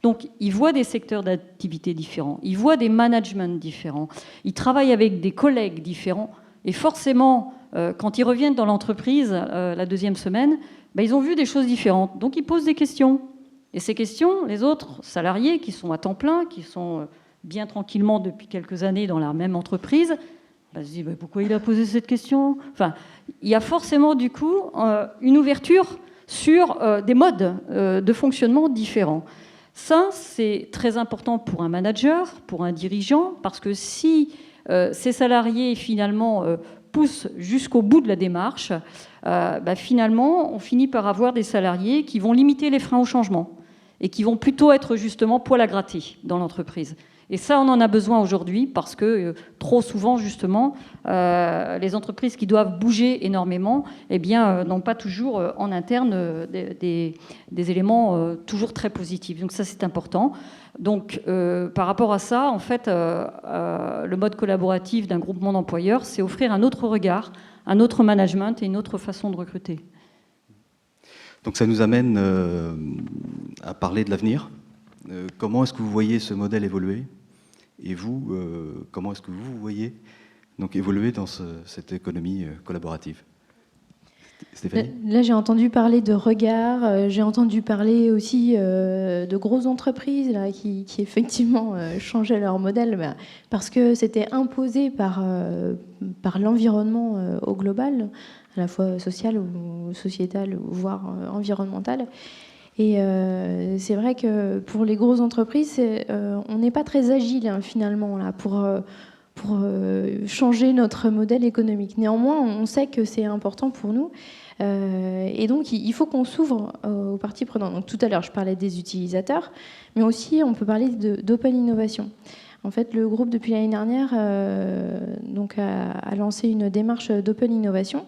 Speaker 7: Donc, ils voient des secteurs d'activité différents, ils voient des managements différents, ils travaillent avec des collègues différents, et forcément, quand ils reviennent dans l'entreprise la 2e semaine, ils ont vu des choses différentes. Donc, ils posent des questions. Et ces questions, les autres salariés qui sont à temps plein, qui sont bien tranquillement depuis quelques années dans la même entreprise, se disent pourquoi il a posé cette question ? Enfin, il y a forcément du coup une ouverture sur des modes de fonctionnement différents. Ça, c'est très important pour un manager, pour un dirigeant, parce que si ces salariés finalement poussent jusqu'au bout de la démarche, finalement, on finit par avoir des salariés qui vont limiter les freins au changement et qui vont plutôt être justement poil à gratter dans l'entreprise. Et ça, on en a besoin aujourd'hui parce que trop souvent, justement, les entreprises qui doivent bouger énormément n'ont pas toujours en interne des éléments toujours très positifs. Donc ça, c'est important. Donc par rapport à ça, en fait, le mode collaboratif d'un groupement d'employeurs, c'est offrir un autre regard, un autre management et une autre façon de recruter.
Speaker 10: Donc ça nous amène à parler de l'avenir. Comment est-ce que vous voyez ce modèle évoluer ? Et vous, comment est-ce que vous voyez donc évoluer dans cette économie collaborative ? Stéphanie ?
Speaker 6: Là, j'ai entendu parler de regard, j'ai entendu parler aussi de grosses entreprises là, qui effectivement changeaient leur modèle parce que c'était imposé par l'environnement au global, à la fois social ou sociétal, voire environnemental. Et c'est vrai que pour les grosses entreprises, on n'est pas très agile finalement là, pour changer notre modèle économique. Néanmoins, on sait que c'est important pour nous. Et donc, il faut qu'on s'ouvre aux parties prenantes. Donc, tout à l'heure, je parlais des utilisateurs, mais aussi, on peut parler d'open innovation. En fait, le groupe, depuis l'année dernière, a lancé une démarche d'open innovation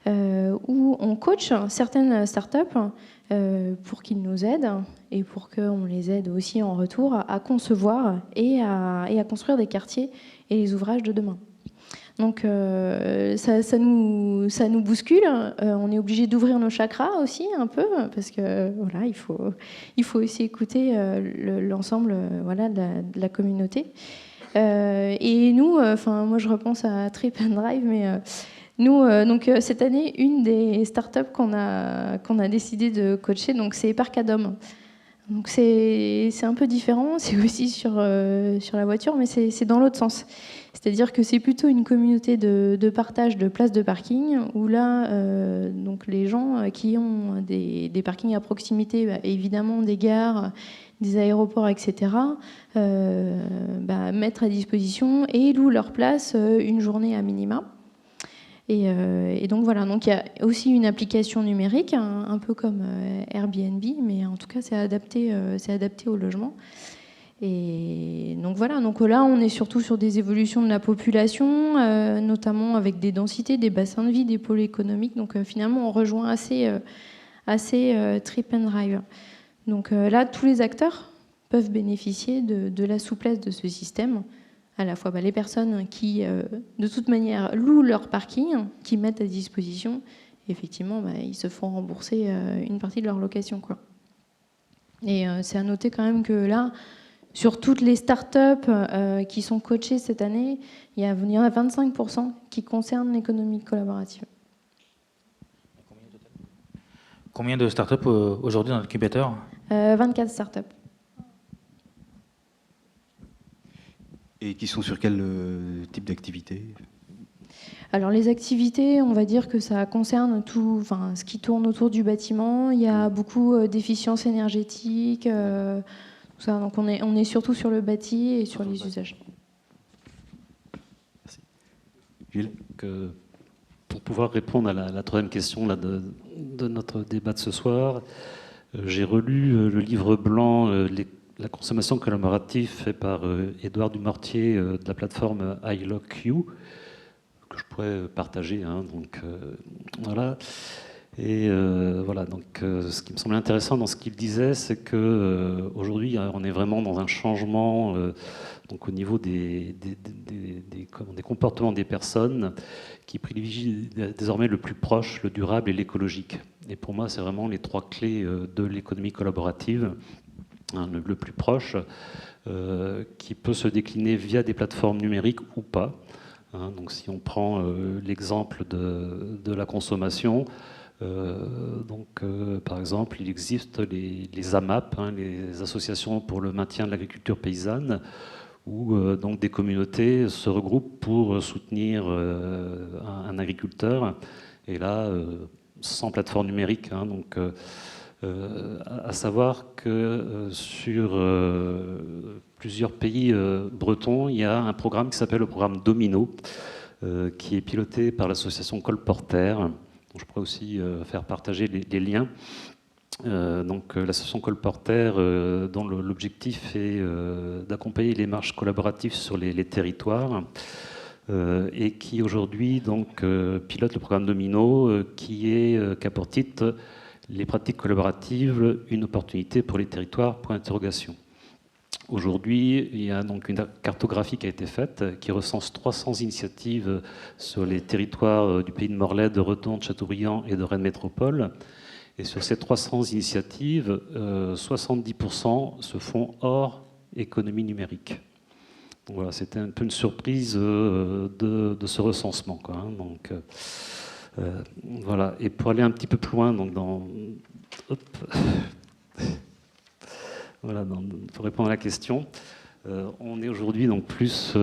Speaker 6: où on coach certaines startups pour qu'ils nous aident et pour qu'on les aide aussi en retour à concevoir et à construire des quartiers et les ouvrages de demain. Donc ça nous bouscule. On est obligé d'ouvrir nos chakras aussi un peu parce que voilà, il faut aussi écouter l'ensemble voilà, de la communauté. Et nous, moi je repense à Trip and Drive, mais nous, donc cette année, une des startups qu'on a décidé de coacher, donc c'est Parcadom. Donc c'est un peu différent, c'est aussi sur la voiture, mais c'est dans l'autre sens. C'est-à-dire que c'est plutôt une communauté de partage de places de parking, où là, donc les gens qui ont des parkings à proximité, évidemment des gares, des aéroports, etc., mettre à disposition et louent leur place une journée à minima. Et donc voilà, donc il y a aussi une application numérique, un peu comme Airbnb, mais en tout cas c'est adapté au logement. Et donc voilà, donc là on est surtout sur des évolutions de la population, notamment avec des densités, des bassins de vie, des pôles économiques. Donc finalement on rejoint assez Trip and Drive. Donc là tous les acteurs peuvent bénéficier de la souplesse de ce système. À la fois les personnes qui, de toute manière, louent leur parking, qui mettent à disposition, effectivement, ils se font rembourser une partie de leur location, quoi. Et c'est à noter quand même que là, sur toutes les startups qui sont coachées cette année, il y en a 25% qui concernent l'économie collaborative.
Speaker 5: Combien de startups aujourd'hui dans l'incubateur ?
Speaker 6: 24 startups.
Speaker 10: Et qui sont sur quel type d'activité ?
Speaker 6: Alors les activités, on va dire que ça concerne tout, ce qui tourne autour du bâtiment. Il y a beaucoup d'efficience énergétique, tout ça. Donc on est surtout sur le bâti et sur les usages.
Speaker 10: Merci. Gilles ?
Speaker 8: Pour pouvoir répondre à la troisième question là, de notre débat de ce soir, j'ai relu le livre blanc La consommation collaborative fait par Édouard Dumortier de la plateforme iLockU, que je pourrais partager. Donc, voilà. Et voilà. Donc, ce qui me semblait intéressant dans ce qu'il disait, c'est qu'aujourd'hui, on est vraiment dans un changement donc au niveau des comportements des personnes qui privilégient désormais le plus proche, le durable et l'écologique. Et pour moi, c'est vraiment les trois clés de l'économie collaborative. Le plus proche, qui peut se décliner via des plateformes numériques ou pas. Donc si on prend l'exemple de la consommation, par exemple, il existe les AMAP, les associations pour le maintien de l'agriculture paysanne, où donc des communautés se regroupent pour soutenir un agriculteur. Et là, sans plateforme numérique, à savoir que sur plusieurs pays bretons, il y a un programme qui s'appelle le programme Domino, qui est piloté par l'association Colporter, dont je pourrais aussi faire partager les liens. L'association Colporter, dont l'objectif est d'accompagner les marches collaboratives sur les territoires, et qui aujourd'hui pilote le programme Domino, qui a pour titre les pratiques collaboratives, une opportunité pour les territoires, point d'interrogation. Aujourd'hui, il y a donc une cartographie qui a été faite, qui recense 300 initiatives sur les territoires du pays de Morlaix, de Redon, de Châteaubriand et de Rennes Métropole. Et sur ces 300 initiatives, 70% se font hors économie numérique. Donc voilà, c'était un peu une surprise de ce recensement, quoi, voilà. Et pour aller un petit peu plus loin, pour répondre à la question, on est aujourd'hui plus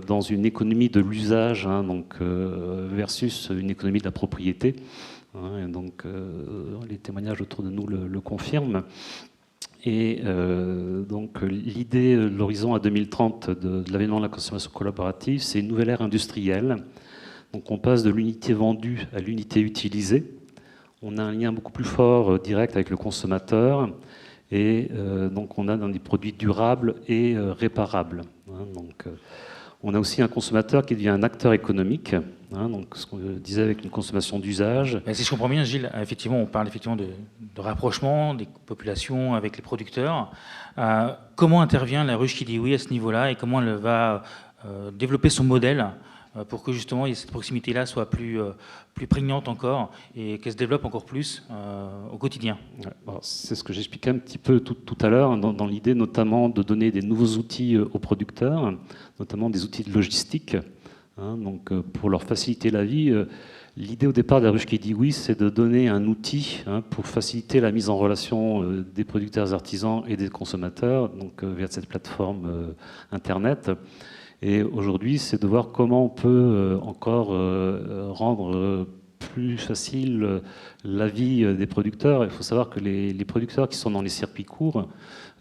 Speaker 8: dans une économie de l'usage, versus une économie de la propriété. Les témoignages autour de nous le confirment. Et l'idée, l'horizon à 2030 de l'avènement de la consommation collaborative, c'est une nouvelle ère industrielle. Donc on passe de l'unité vendue à l'unité utilisée. On a un lien beaucoup plus fort, direct avec le consommateur. Et on a dans des produits durables et réparables. On a aussi un consommateur qui devient un acteur économique, hein, donc ce qu'on disait avec une consommation d'usage.
Speaker 5: Si je comprends bien, Gilles, effectivement, on parle effectivement de rapprochement des populations avec les producteurs. Comment intervient la ruche qui dit oui à ce niveau-là et comment elle va développer son modèle pour que justement cette proximité-là soit plus prégnante encore et qu'elle se développe encore plus au quotidien?
Speaker 8: C'est ce que j'expliquais un petit peu tout à l'heure, dans l'idée notamment de donner des nouveaux outils aux producteurs, notamment des outils de logistique, hein, donc pour leur faciliter la vie. L'idée au départ de la ruche qui dit oui, c'est de donner un outil, hein, pour faciliter la mise en relation des producteurs artisans et des consommateurs, donc via cette plateforme Internet. Et aujourd'hui, c'est de voir comment on peut encore rendre plus facile la vie des producteurs. Il faut savoir que les producteurs qui sont dans les circuits courts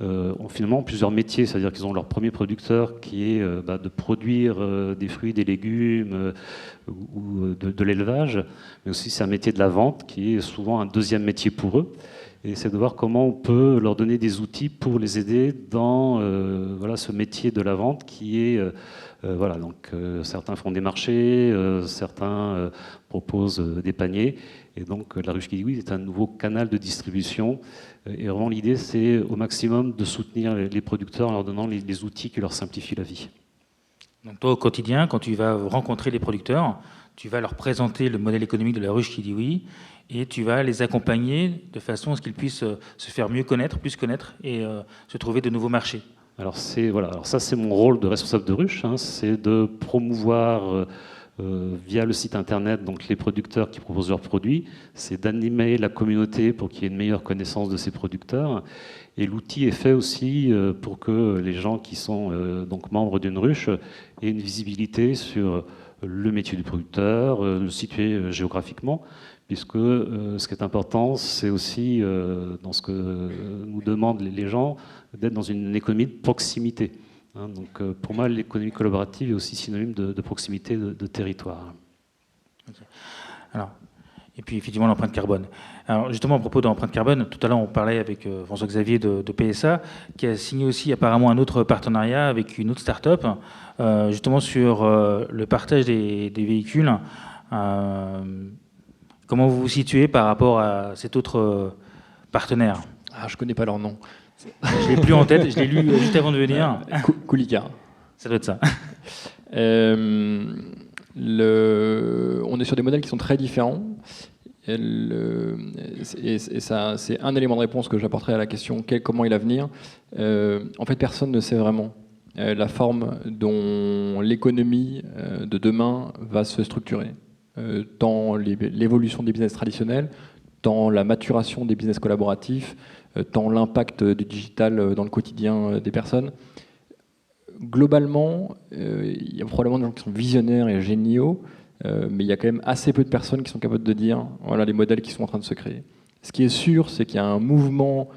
Speaker 8: ont finalement plusieurs métiers, c'est-à-dire qu'ils ont leur premier producteur qui est de produire des fruits, des légumes ou de l'élevage, mais aussi c'est un métier de la vente qui est souvent un deuxième métier pour eux. Et c'est de voir comment on peut leur donner des outils pour les aider dans ce métier de la vente qui est... certains font des marchés, certains proposent des paniers. Et donc la ruche qui dit oui est un nouveau canal de distribution. Et vraiment l'idée c'est au maximum de soutenir les producteurs en leur donnant les outils qui leur simplifient la vie.
Speaker 5: Donc toi au quotidien, quand tu vas rencontrer les producteurs, tu vas leur présenter le modèle économique de la ruche qui dit oui, et tu vas les accompagner de façon à ce qu'ils puissent se faire mieux connaître, plus connaître et se trouver de nouveaux marchés.
Speaker 8: Alors ça c'est mon rôle de responsable de ruche, hein, c'est de promouvoir via le site internet donc les producteurs qui proposent leurs produits, c'est d'animer la communauté pour qu'il y ait une meilleure connaissance de ces producteurs. Et l'outil est fait aussi pour que les gens qui sont donc membres d'une ruche aient une visibilité sur le métier du producteur, le situer géographiquement, puisque ce qui est important, c'est aussi, dans ce que nous demandent les gens, d'être dans une économie de proximité. Hein, donc pour moi, l'économie collaborative est aussi synonyme de proximité, de territoire.
Speaker 5: Okay. Alors, et puis effectivement l'empreinte carbone. Alors justement à propos de l'empreinte carbone, tout à l'heure on parlait avec François-Xavier de PSA, qui a signé aussi apparemment un autre partenariat avec une autre start-up, justement sur le partage des véhicules. Comment vous vous situez par rapport à cet autre partenaire?
Speaker 9: Je ne connais pas leur nom.
Speaker 5: Je ne l'ai plus en tête, je l'ai lu juste avant de venir.
Speaker 9: Coolica. Ça
Speaker 5: doit être ça.
Speaker 9: On est sur des modèles qui sont très différents. Et ça, c'est un élément de réponse que j'apporterai à la question comment est l'avenir. En fait, personne ne sait vraiment la forme dont l'économie de demain va se structurer. Tant l'évolution des business traditionnels, tant la maturation des business collaboratifs, tant l'impact du digital dans le quotidien des personnes. Globalement, il y a probablement des gens qui sont visionnaires et géniaux, mais il y a quand même assez peu de personnes qui sont capables de dire voilà les modèles qui sont en train de se créer. Ce qui est sûr, c'est qu'il y a un mouvement,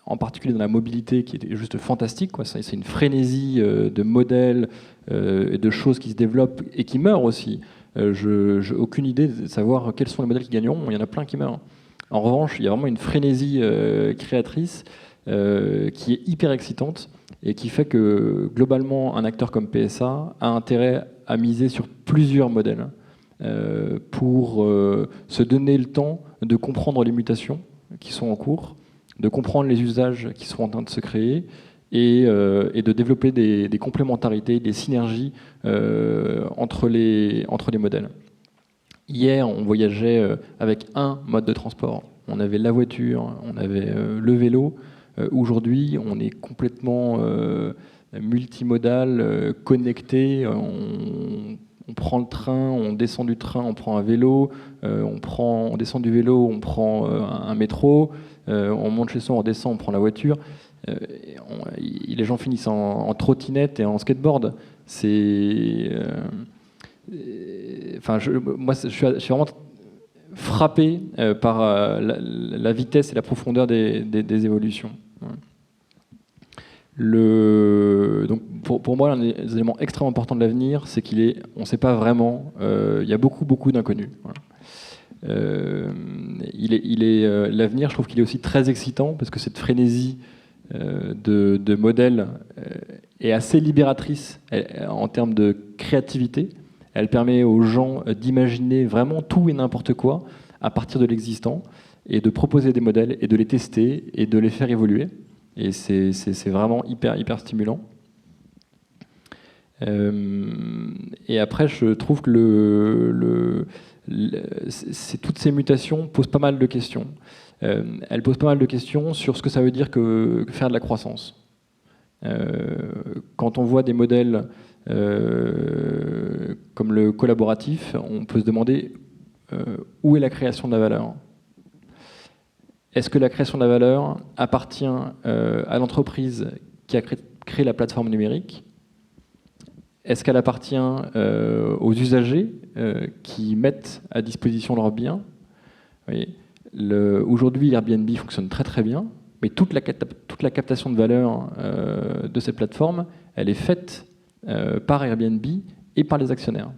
Speaker 9: en particulier dans la mobilité, qui est juste fantastique, quoi. C'est une frénésie de modèles et de choses qui se développent et qui meurent aussi. Je n'ai aucune idée de savoir quels sont les modèles qui gagneront. Il y en a plein qui meurent. En revanche, il y a vraiment une frénésie créatrice qui est hyper excitante et qui fait que globalement, un acteur comme PSA a intérêt à miser sur plusieurs modèles pour se donner le temps de comprendre les mutations qui sont en cours, de comprendre les usages qui sont en train de se créer et de développer des complémentarités, des synergies entre les modèles. Hier, on voyageait avec un mode de transport. On avait la voiture, on avait le vélo. Aujourd'hui, on est complètement multimodal, connecté. On prend le train, on descend du train, on prend un vélo. On descend du vélo, on prend un métro. On monte chez soi, on redescend, on prend la voiture. Les gens finissent en trottinette et en skateboard. Moi, je suis vraiment frappé par la vitesse et la profondeur des évolutions. Donc pour moi, l'un des éléments extrêmement importants de l'avenir, c'est on ne sait pas vraiment. Il y a beaucoup d'inconnus. Voilà. L'avenir, je trouve qu'il est aussi très excitant parce que cette frénésie de modèles est assez libératrice en termes de créativité. Elle permet aux gens d'imaginer vraiment tout et n'importe quoi à partir de l'existant et de proposer des modèles et de les tester et de les faire évoluer. Et c'est vraiment hyper stimulant. Et après, je trouve que toutes ces mutations posent pas mal de questions. Elles posent pas mal de questions sur ce que ça veut dire que faire de la croissance. Quand on voit des modèles comme le collaboratif, on peut se demander où est la création de la valeur. Est-ce que la création de la valeur appartient à l'entreprise qui a créé la plateforme numérique? Est-ce qu'elle appartient aux usagers qui mettent à disposition leurs biens? Aujourd'hui, Airbnb fonctionne très bien, mais toute la captation de valeur de cette plateforme, elle est faite par Airbnb et par les actionnaires.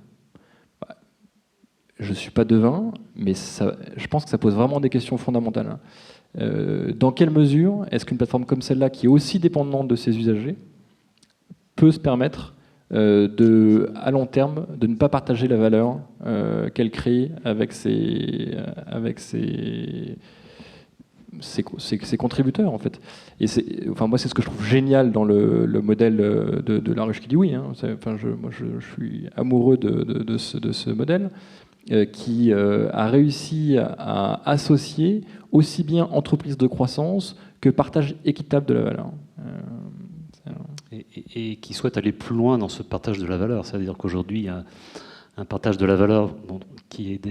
Speaker 9: Je ne suis pas devin, mais je pense que ça pose vraiment des questions fondamentales. Dans quelle mesure est-ce qu'une plateforme comme celle-là, qui est aussi dépendante de ses usagers, peut se permettre à long terme de ne pas partager la valeur qu'elle crée avec ses contributeurs, en fait. Et moi, c'est ce que je trouve génial dans le modèle de La Ruche qui dit oui. Hein. Moi, je suis amoureux de ce modèle qui a réussi à associer aussi bien entreprise de croissance que partage équitable de la valeur.
Speaker 8: Et qui souhaite aller plus loin dans ce partage de la valeur. C'est-à-dire qu'aujourd'hui, il y a un partage de la valeur qui est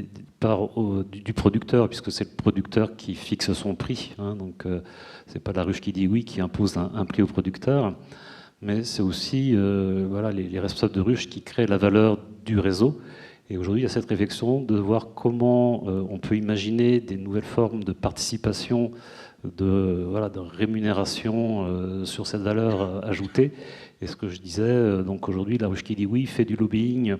Speaker 8: du producteur, puisque c'est le producteur qui fixe son prix. Hein, donc, c'est pas La Ruche qui dit oui, qui impose un prix au producteur, mais c'est aussi les responsables de ruche qui créent la valeur du réseau. Et aujourd'hui, il y a cette réflexion de voir comment on peut imaginer des nouvelles formes de participation, de rémunération sur cette valeur ajoutée. Et ce que je disais, donc aujourd'hui, La Ruche qui dit oui fait du lobbying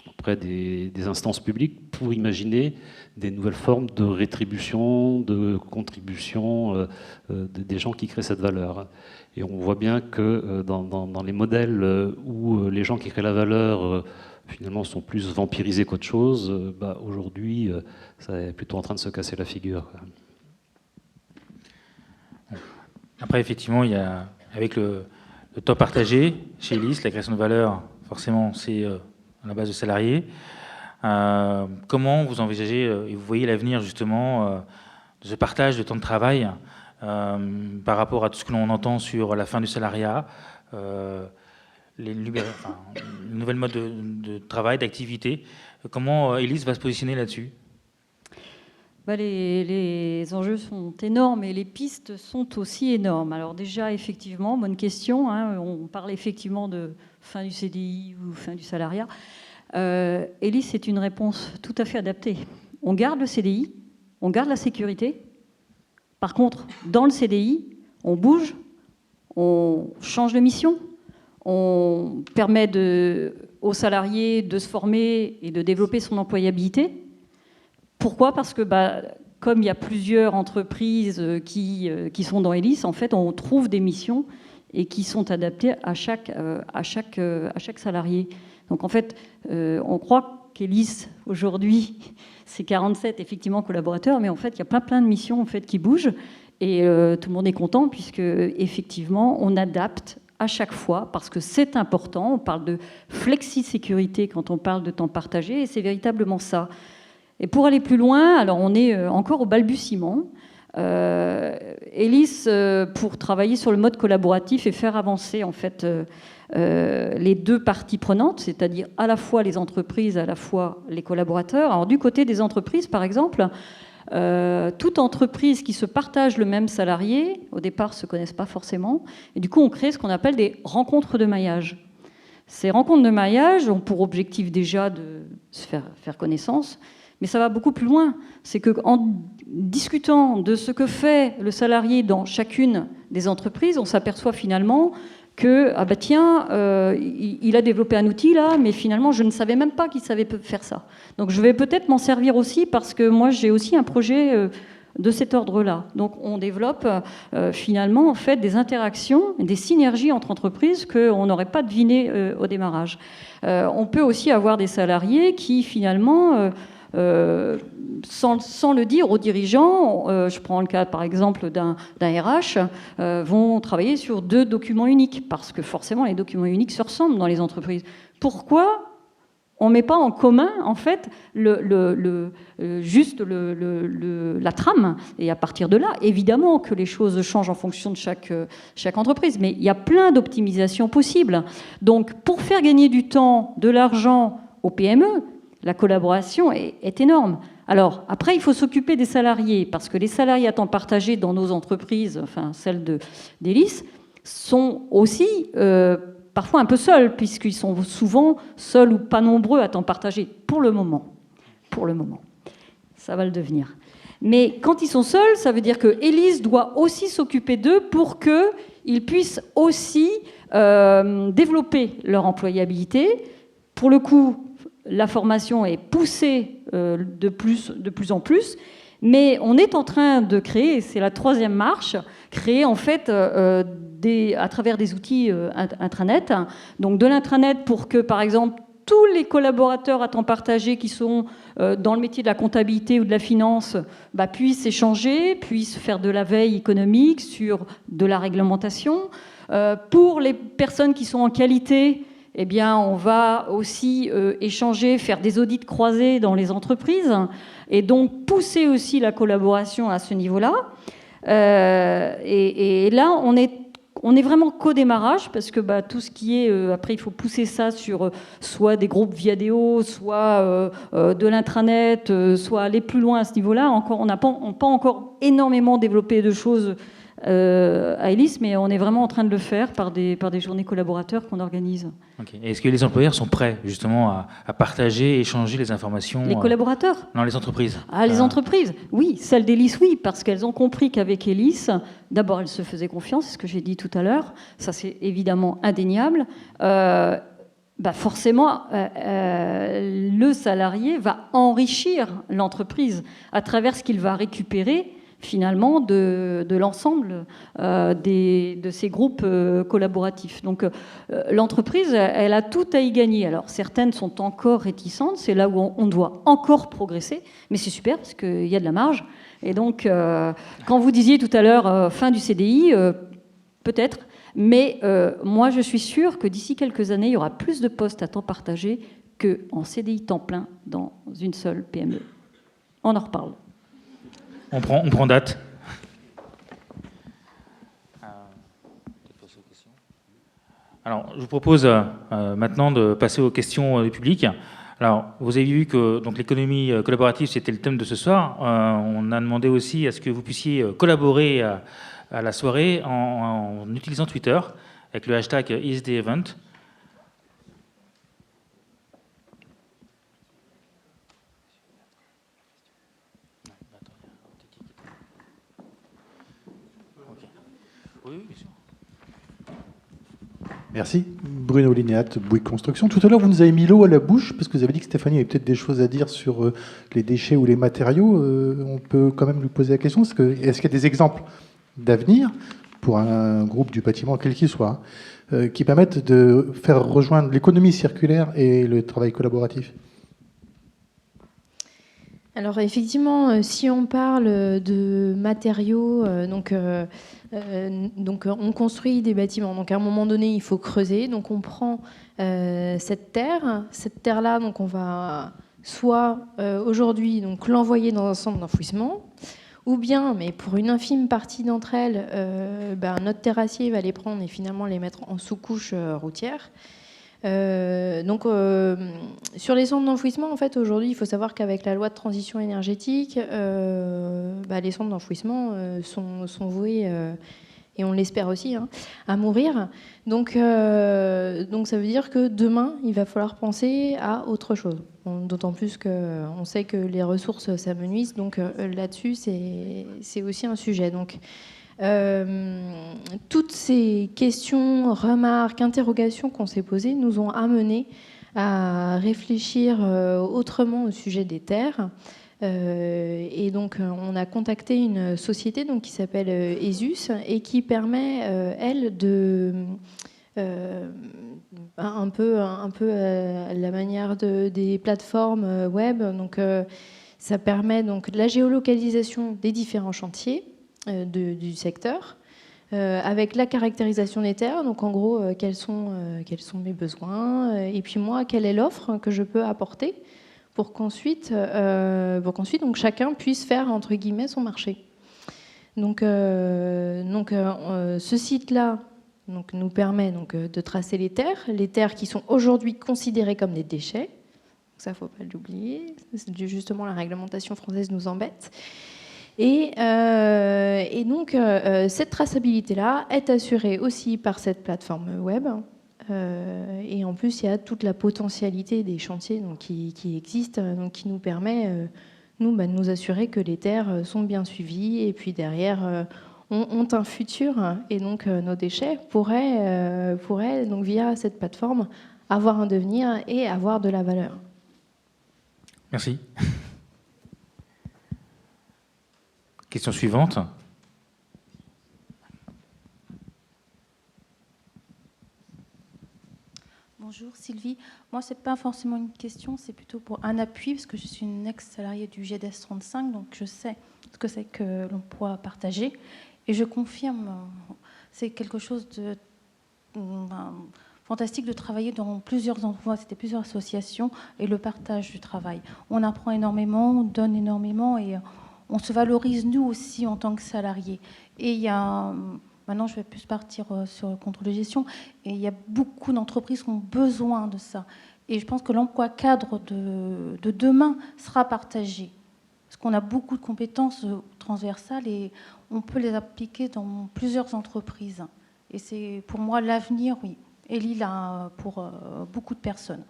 Speaker 8: auprès des instances publiques pour imaginer des nouvelles formes de rétribution, de contribution des gens qui créent cette valeur. Et on voit bien que dans les modèles où les gens qui créent la valeur finalement sont plus vampirisés qu'autre chose, aujourd'hui, ça est plutôt en train de se casser la figure.
Speaker 5: Après, effectivement, il y a, avec le temps partagé, chez Elis, la création de valeur, forcément, c'est à la base de salariés. Comment vous envisagez et vous voyez l'avenir, justement, de ce partage de temps de travail par rapport à tout ce que l'on entend sur la fin du salariat, les nouvelles modes de travail, d'activité? Comment Elis va se positionner là-dessus?
Speaker 7: Les enjeux sont énormes et les pistes sont aussi énormes. Alors déjà, effectivement, bonne question. Hein, on parle effectivement de fin du CDI ou fin du salariat. Elis, c'est une réponse tout à fait adaptée. On garde le CDI, on garde la sécurité. Par contre, dans le CDI, on bouge, on change de mission, on permet aux salariés de se former et de développer son employabilité. Pourquoi ? Parce que comme il y a plusieurs entreprises qui sont dans Elis, en fait, on trouve des missions et qui sont adaptées à chaque salarié. Donc en fait, on croit qu'Elis, aujourd'hui, c'est 47 effectivement collaborateurs, mais en fait, il y a plein de missions en fait, qui bougent et tout le monde est content puisque effectivement, on adapte à chaque fois parce que c'est important. On parle de flexi-sécurité quand on parle de temps partagé et c'est véritablement ça. Et pour aller plus loin, alors on est encore au balbutiement. Elis, pour travailler sur le mode collaboratif et faire avancer en fait les deux parties prenantes, c'est-à-dire à la fois les entreprises, à la fois les collaborateurs. Alors du côté des entreprises, par exemple, toute entreprise qui se partage le même salarié, au départ, ne se connaissent pas forcément. Et du coup, on crée ce qu'on appelle des rencontres de maillage. Ces rencontres de maillage ont pour objectif déjà de se faire connaissance. Mais ça va beaucoup plus loin. C'est qu'en discutant de ce que fait le salarié dans chacune des entreprises, on s'aperçoit finalement que, il a développé un outil là, mais finalement, je ne savais même pas qu'il savait faire ça. Donc je vais peut-être m'en servir aussi parce que moi, j'ai aussi un projet de cet ordre-là. Donc on développe finalement en fait des interactions, des synergies entre entreprises qu'on n'aurait pas devinées au démarrage. On peut aussi avoir des salariés qui finalement, sans le dire aux dirigeants, je prends le cas par exemple d'un RH, vont travailler sur 2 documents uniques, parce que forcément les documents uniques se ressemblent dans les entreprises. Pourquoi on ne met pas en commun, en fait, juste la trame? Et à partir de là, évidemment que les choses changent en fonction de chaque entreprise. Mais il y a plein d'optimisations possibles. Donc, pour faire gagner du temps, de l'argent aux PME, la collaboration est énorme. Alors, après, il faut s'occuper des salariés, parce que les salariés à temps partagé dans nos entreprises, enfin celles d'Elis, sont aussi... parfois un peu seuls, puisqu'ils sont souvent seuls ou pas nombreux à temps partagé, pour le moment. Pour le moment. Ça va le devenir. Mais quand ils sont seuls, ça veut dire que Elis doit aussi s'occuper d'eux pour qu'ils puissent aussi développer leur employabilité. Pour le coup, la formation est poussée de plus en plus, mais on est en train de créer, et c'est la 3e marche, créer en fait... à travers des outils intranet. Donc de l'intranet pour que, par exemple, tous les collaborateurs à temps partagé qui sont dans le métier de la comptabilité ou de la finance puissent échanger, puissent faire de la veille économique sur de la réglementation. Pour les personnes qui sont en qualité, eh bien, on va aussi échanger, faire des audits croisés dans les entreprises et donc pousser aussi la collaboration à ce niveau-là. Et là, on est vraiment qu'au démarrage, parce que tout ce qui est... après, il faut pousser ça sur soit des groupes Viadeo, soit de l'intranet, soit aller plus loin à ce niveau-là. On n'a pas encore énormément développé de choses à Elis, mais on est vraiment en train de le faire par des journées collaborateurs qu'on organise.
Speaker 5: Okay. Est-ce que les employeurs sont prêts justement à partager, échanger les informations?
Speaker 7: Les collaborateurs?
Speaker 5: Non, les entreprises.
Speaker 7: Ah, les entreprises, oui. Celles d'Elis, oui, parce qu'elles ont compris qu'avec Elis, d'abord, elles se faisaient confiance, c'est ce que j'ai dit tout à l'heure. Ça, c'est évidemment indéniable. Forcément, le salarié va enrichir l'entreprise à travers ce qu'il va récupérer finalement de l'ensemble de ces groupes collaboratifs. Donc l'entreprise, elle a tout à y gagner. Alors certaines sont encore réticentes, c'est là où on doit encore progresser, mais c'est super parce qu'il y a de la marge. Et donc quand vous disiez tout à l'heure fin du CDI, peut-être, mais moi je suis sûre que d'ici quelques années, il y aura plus de postes à temps partagé qu'en CDI temps plein dans une seule PME. On en reparle.
Speaker 5: On prend date. Alors, je vous propose maintenant de passer aux questions du public. Alors, vous avez vu que l'économie collaborative, c'était le thème de ce soir. On a demandé aussi à ce que vous puissiez collaborer à la soirée en utilisant Twitter avec le hashtag #ISDEvent. Oui, bien sûr.
Speaker 11: Merci. Bruno Lignac, Bouygues Construction. Tout à l'heure, vous nous avez mis l'eau à la bouche, parce que vous avez dit que Stéphanie avait peut-être des choses à dire sur les déchets ou les matériaux. On peut quand même lui poser la question, est-ce qu'il y a des exemples d'avenir pour un groupe du bâtiment, quel qu'il soit, qui permettent de faire rejoindre l'économie circulaire et le travail collaboratif?
Speaker 6: Alors effectivement, si on parle de matériaux, donc on construit des bâtiments. Donc à un moment donné, il faut creuser. Donc on prend cette terre-là, donc on va soit aujourd'hui donc l'envoyer dans un centre d'enfouissement, ou bien, mais pour une infime partie d'entre elles, notre terrassier va les prendre et finalement les mettre en sous-couche routière. Sur les centres d'enfouissement, en fait, aujourd'hui, il faut savoir qu'avec la loi de transition énergétique, les centres d'enfouissement sont voués, et on l'espère aussi, à mourir. Donc, ça veut dire que demain, il va falloir penser à autre chose. D'autant plus qu'on sait que les ressources s'amenuisent. Donc là-dessus, c'est aussi un sujet. Donc, toutes ces questions, remarques, interrogations qu'on s'est posées nous ont amenés à réfléchir autrement au sujet des terres. Et donc, on a contacté une société donc, qui s'appelle ESUS et qui permet, elle, de... un peu à la manière des plateformes web. Donc, ça permet donc la géolocalisation des différents chantiers du secteur, avec la caractérisation des terres. Donc, en gros, quels sont mes besoins, et puis moi, quelle est l'offre que je peux apporter pour qu'ensuite donc chacun puisse faire entre guillemets son marché. Donc, ce site-là donc, nous permet donc, de tracer les terres qui sont aujourd'hui considérées comme des déchets. Ça, il ne faut pas l'oublier. Justement, la réglementation française nous embête. Et donc, cette traçabilité-là est assurée aussi par cette plateforme web. Et en plus, il y a toute la potentialité des chantiers donc, qui existent, donc, qui nous permet de nous assurer que les terres sont bien suivies et puis derrière ont un futur. Et donc, nos déchets pourraient donc, via cette plateforme, avoir un devenir et avoir de la valeur.
Speaker 5: Merci. Question suivante.
Speaker 12: Bonjour Sylvie. Moi, ce n'est pas forcément une question, c'est plutôt pour un appui, parce que je suis une ex-salariée du GDS 35, donc je sais ce que c'est que l'emploi partagé. Et je confirme, c'est quelque chose de fantastique de travailler dans plusieurs endroits, c'était plusieurs associations, et le partage du travail. On apprend énormément, on donne énormément, et on se valorise nous aussi en tant que salariés. Et il y a... Maintenant, je vais plus partir sur le contrôle de gestion. Et il y a beaucoup d'entreprises qui ont besoin de ça. Et je pense que l'emploi cadre de demain sera partagé. Parce qu'on a beaucoup de compétences transversales et on peut les appliquer dans plusieurs entreprises. Et c'est pour moi l'avenir, oui. Et là pour beaucoup de personnes.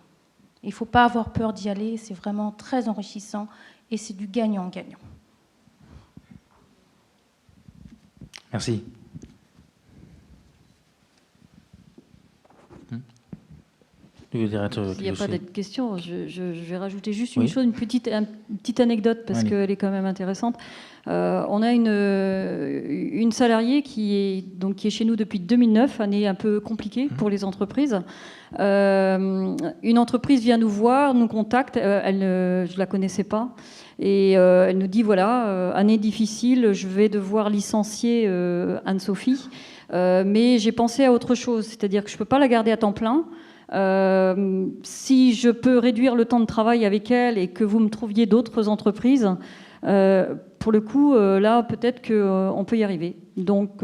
Speaker 12: Il ne faut pas avoir peur d'y aller. C'est vraiment très enrichissant. Et c'est du gagnant-gagnant.
Speaker 5: Merci.
Speaker 7: Il n'y a pas de question. Je vais rajouter juste une chose, une petite anecdote, parce qu'elle est quand même intéressante. On a une salariée qui est chez nous depuis 2009, année un peu compliquée pour les entreprises. Une entreprise vient nous voir, nous contacte, je ne la connaissais pas, et elle nous dit, voilà, année difficile, je vais devoir licencier Anne-Sophie, mais j'ai pensé à autre chose, c'est-à-dire que je ne peux pas la garder à temps plein. Si je peux réduire le temps de travail avec elle et que vous me trouviez d'autres entreprises, pour le coup, là, peut-être qu'on peut y arriver. Donc,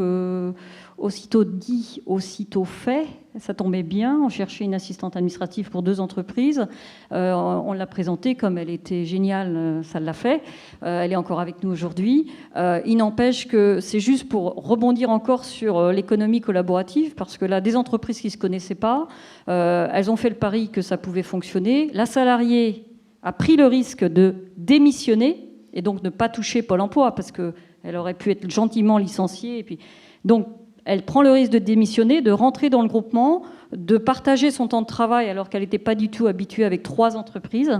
Speaker 7: aussitôt dit, aussitôt fait, ça tombait bien. On cherchait une assistante administrative pour 2 entreprises. On l'a présentée comme elle était géniale, ça l'a fait. Elle est encore avec nous aujourd'hui. Il n'empêche que c'est juste pour rebondir encore sur l'économie collaborative, parce que là, des entreprises qui ne se connaissaient pas, elles ont fait le pari que ça pouvait fonctionner. La salariée a pris le risque de démissionner et donc ne pas toucher Pôle emploi, parce qu'elle aurait pu être gentiment licenciée. Et puis, donc, elle prend le risque de démissionner, de rentrer dans le groupement, de partager son temps de travail alors qu'elle n'était pas du tout habituée avec 3 entreprises.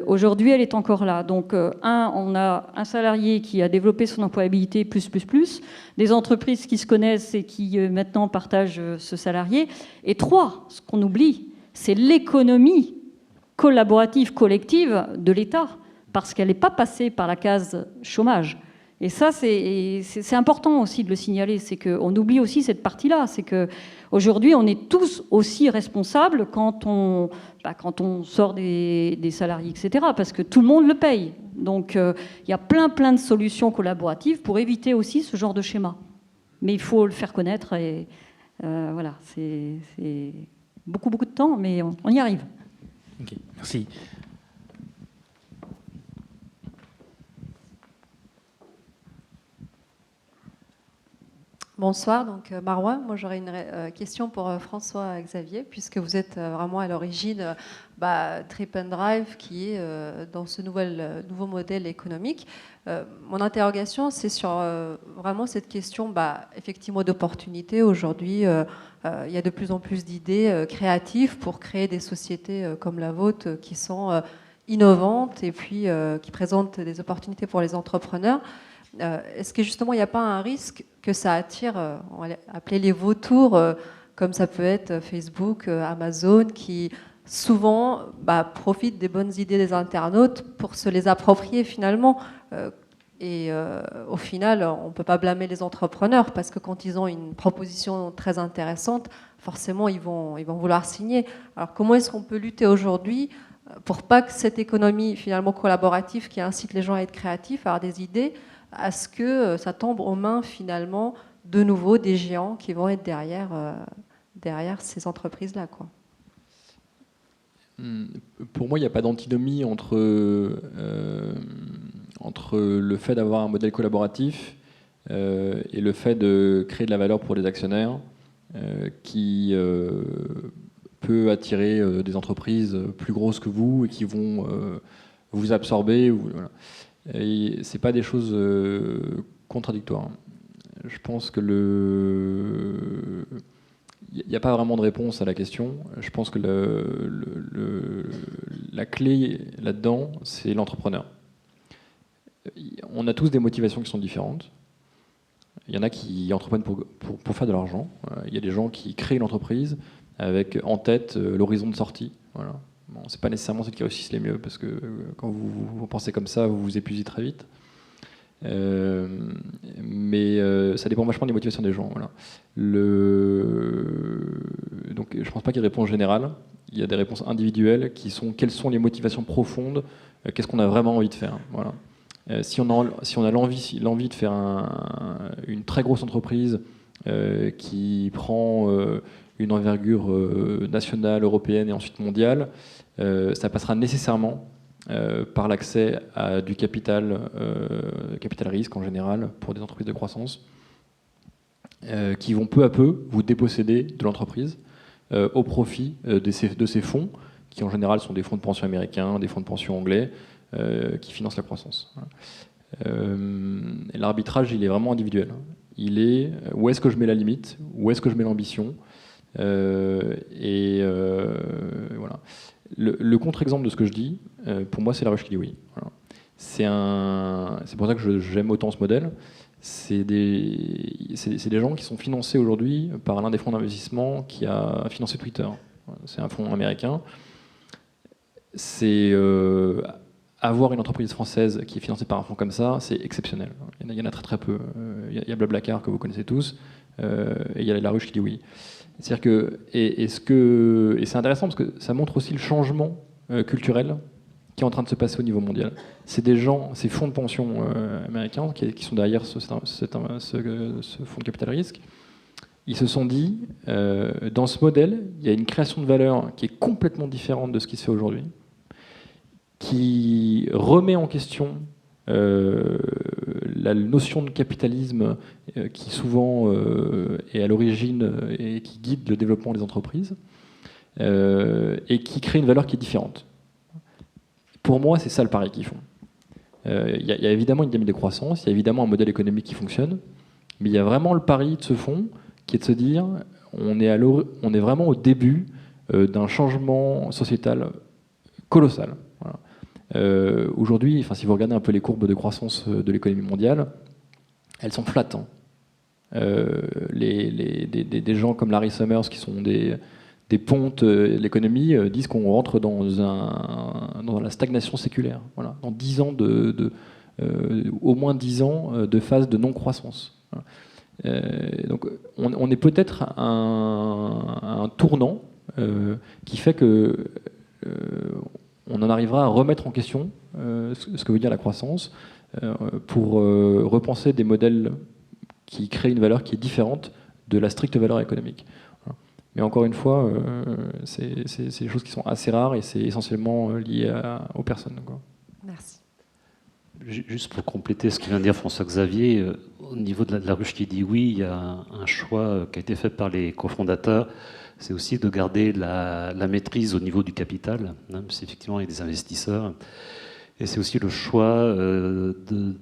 Speaker 7: Aujourd'hui, elle est encore là. Donc, on a un salarié qui a développé son employabilité plus, des entreprises qui se connaissent et qui maintenant partagent ce salarié. Et 3, ce qu'on oublie, c'est l'économie collaborative, collective de l'État, parce qu'elle n'est pas passée par la case chômage. Et ça, c'est important aussi de le signaler, c'est qu'on oublie aussi cette partie-là, c'est qu'aujourd'hui, on est tous aussi responsables quand on sort des salariés, etc., parce que tout le monde le paye. Donc, il y a plein de solutions collaboratives pour éviter aussi ce genre de schéma. Mais il faut le faire connaître, et voilà, c'est beaucoup de temps, mais on y arrive.
Speaker 5: Ok, merci.
Speaker 13: Bonsoir, donc Marois. Moi, j'aurais une question pour François-Xavier, puisque vous êtes vraiment à l'origine Trip and Drive, qui est dans ce nouveau modèle économique. Mon interrogation, c'est sur vraiment cette question, effectivement, d'opportunité. Aujourd'hui, il y a de plus en plus d'idées créatives pour créer des sociétés comme la vôtre qui sont innovantes et puis qui présentent des opportunités pour les entrepreneurs. Est-ce que justement il n'y a pas un risque que ça attire, on va appeler les vautours, comme ça peut être Facebook, Amazon, qui souvent profitent des bonnes idées des internautes pour se les approprier finalement. Et au final, on ne peut pas blâmer les entrepreneurs parce que quand ils ont une proposition très intéressante, forcément, ils vont vouloir signer. Alors, comment est-ce qu'on peut lutter aujourd'hui pour pas que cette économie finalement collaborative qui incite les gens à être créatifs, à avoir des idées, à ce que ça tombe aux mains finalement de nouveau des géants qui vont être derrière ces entreprises-là, quoi.
Speaker 9: Pour moi, il n'y a pas d'antinomie entre le fait d'avoir un modèle collaboratif et le fait de créer de la valeur pour les actionnaires qui peut attirer des entreprises plus grosses que vous et qui vont vous absorber. Voilà. Et c'est pas des choses contradictoires. Je pense que il n'y a pas vraiment de réponse à la question. Je pense que la clé là-dedans, c'est l'entrepreneur. On a tous des motivations qui sont différentes. Il y en a qui entreprennent pour faire de l'argent. Il y a des gens qui créent l'entreprise avec en tête l'horizon de sortie. Voilà. Bon, c'est pas nécessairement ceux qui réussissent les mieux, parce que quand vous pensez comme ça, vous vous épuisez très vite. Mais ça dépend vachement des motivations des gens. Voilà. Donc je pense pas qu'il y ait de réponse générale. Il y a des réponses individuelles qui sont quelles sont les motivations profondes, qu'est-ce qu'on a vraiment envie de faire. Voilà. Si on a l'envie de faire une très grosse entreprise qui prend une envergure nationale, européenne et ensuite mondiale, ça passera nécessairement par l'accès à du capital risque en général pour des entreprises de croissance qui vont peu à peu vous déposséder de l'entreprise au profit de ces fonds qui en général sont des fonds de pension américains, des fonds de pension anglais qui financent la croissance. L'arbitrage, il est vraiment individuel. Il est où est-ce que je mets la limite, où est-ce que je mets l'ambition, voilà. Le contre-exemple de ce que je dis, pour moi, c'est la ruche qui dit oui. Voilà. C'est pour ça que j'aime autant ce modèle. C'est des gens qui sont financés aujourd'hui par l'un des fonds d'investissement qui a financé Twitter. C'est un fonds américain. C'est avoir une entreprise française qui est financée par un fonds comme ça, c'est exceptionnel. Il y en a très très peu. Il y a Blablacar que vous connaissez tous, et il y a la ruche qui dit oui. C'est-à-dire que, et c'est intéressant parce que ça montre aussi le changement culturel qui est en train de se passer au niveau mondial. C'est des gens, ces fonds de pension américains qui sont derrière ce fonds de capital risque, ils se sont dit, dans ce modèle, il y a une création de valeur qui est complètement différente de ce qui se fait aujourd'hui, qui remet en question la notion de capitalisme qui souvent est à l'origine et qui guide le développement des entreprises et qui crée une valeur qui est différente. Pour moi, c'est ça le pari qu'ils font. Il y a évidemment une dynamique de croissance, il y a évidemment un modèle économique qui fonctionne, mais il y a vraiment le pari de ce fonds qui est de se dire on est vraiment au début d'un changement sociétal colossal. Voilà. Aujourd'hui, si vous regardez un peu les courbes de croissance de l'économie mondiale, elles sont flattes. Hein. Des gens comme Larry Summers, qui sont des pontes de l'économie, disent qu'on rentre dans la stagnation séculaire. Voilà. Dans 10 ans au moins 10 ans de phase de non-croissance. Voilà. Donc on est peut-être à un tournant qui fait que on en arrivera à remettre en question ce que veut dire la croissance pour repenser des modèles qui créent une valeur qui est différente de la stricte valeur économique. Voilà. Mais encore une fois, c'est des choses qui sont assez rares et c'est essentiellement lié aux personnes. Quoi.
Speaker 13: Merci.
Speaker 8: Juste pour compléter ce que vient de dire François-Xavier, au niveau de la ruche qui dit oui, il y a un choix qui a été fait par les cofondateurs. C'est aussi de garder la maîtrise au niveau du capital, hein, parce qu'effectivement il y a des investisseurs. Et c'est aussi le choix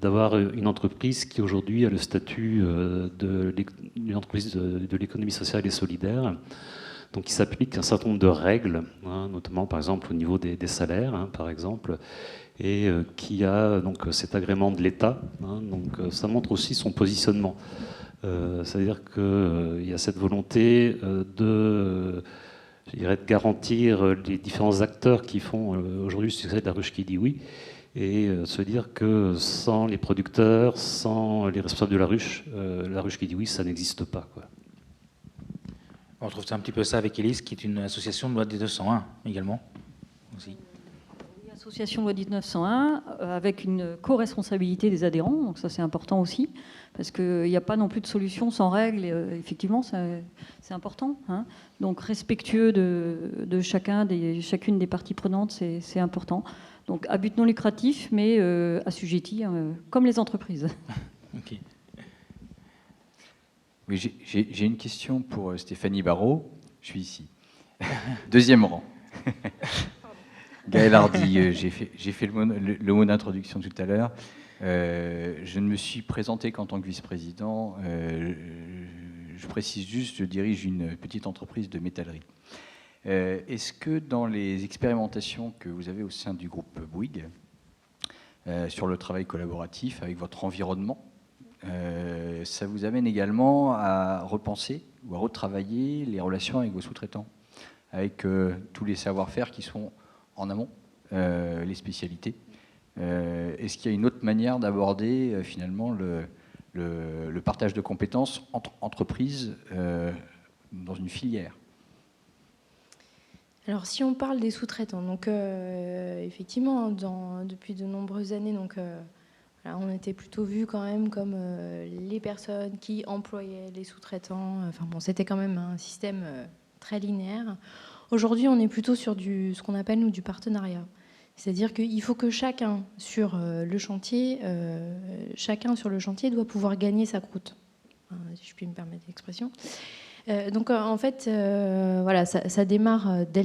Speaker 8: d'avoir une entreprise qui aujourd'hui a le statut d'une entreprise de l'économie sociale et solidaire. Donc il s'applique un certain nombre de règles, hein, notamment par exemple au niveau des salaires, hein, par exemple, et qui a donc cet agrément de l'État. Hein, donc ça montre aussi son positionnement. C'est-à-dire qu'il y a cette volonté de garantir les différents acteurs qui font aujourd'hui le succès de la ruche qui dit oui, et se dire que sans les producteurs, sans les responsables de la ruche qui dit oui, ça n'existe pas, quoi.
Speaker 5: On retrouve un petit peu ça avec Élise, qui est une association de loi des 201 également. Aussi.
Speaker 7: Association loi 1901 avec une co-responsabilité des adhérents, donc ça c'est important aussi, parce qu'il n'y a pas non plus de solution sans règles, effectivement c'est important, hein. Donc respectueux de chacune des parties prenantes, c'est important. Donc à but non lucratif, mais assujetti, comme les entreprises.
Speaker 5: Okay.
Speaker 2: Oui, j'ai une question pour Stéphanie Barrault, je suis ici. Deuxième rang. Gaël Hardy, j'ai fait le mot d'introduction tout à l'heure. Je ne me suis présenté qu'en tant que vice-président. Je précise juste, je dirige une petite entreprise de métallerie. Est-ce que dans les expérimentations que vous avez au sein du groupe Bouygues, sur le travail collaboratif avec votre environnement, ça vous amène également à repenser ou à retravailler les relations avec vos sous-traitants, avec tous les savoir-faire qui sont en amont, les spécialités. Est-ce qu'il y a une autre manière d'aborder finalement le partage de compétences entre entreprises dans une filière?
Speaker 6: Alors si on parle des sous-traitants, donc effectivement depuis de nombreuses années, donc on était plutôt vus quand même comme les personnes qui employaient les sous-traitants. Enfin bon, c'était quand même un système très linéaire. Aujourd'hui, on est plutôt sur ce qu'on appelle nous du partenariat. C'est-à-dire qu'il faut que chacun sur le chantier doit pouvoir gagner sa croûte, si je puis me permettre l'expression. Donc en fait, voilà, ça démarre dès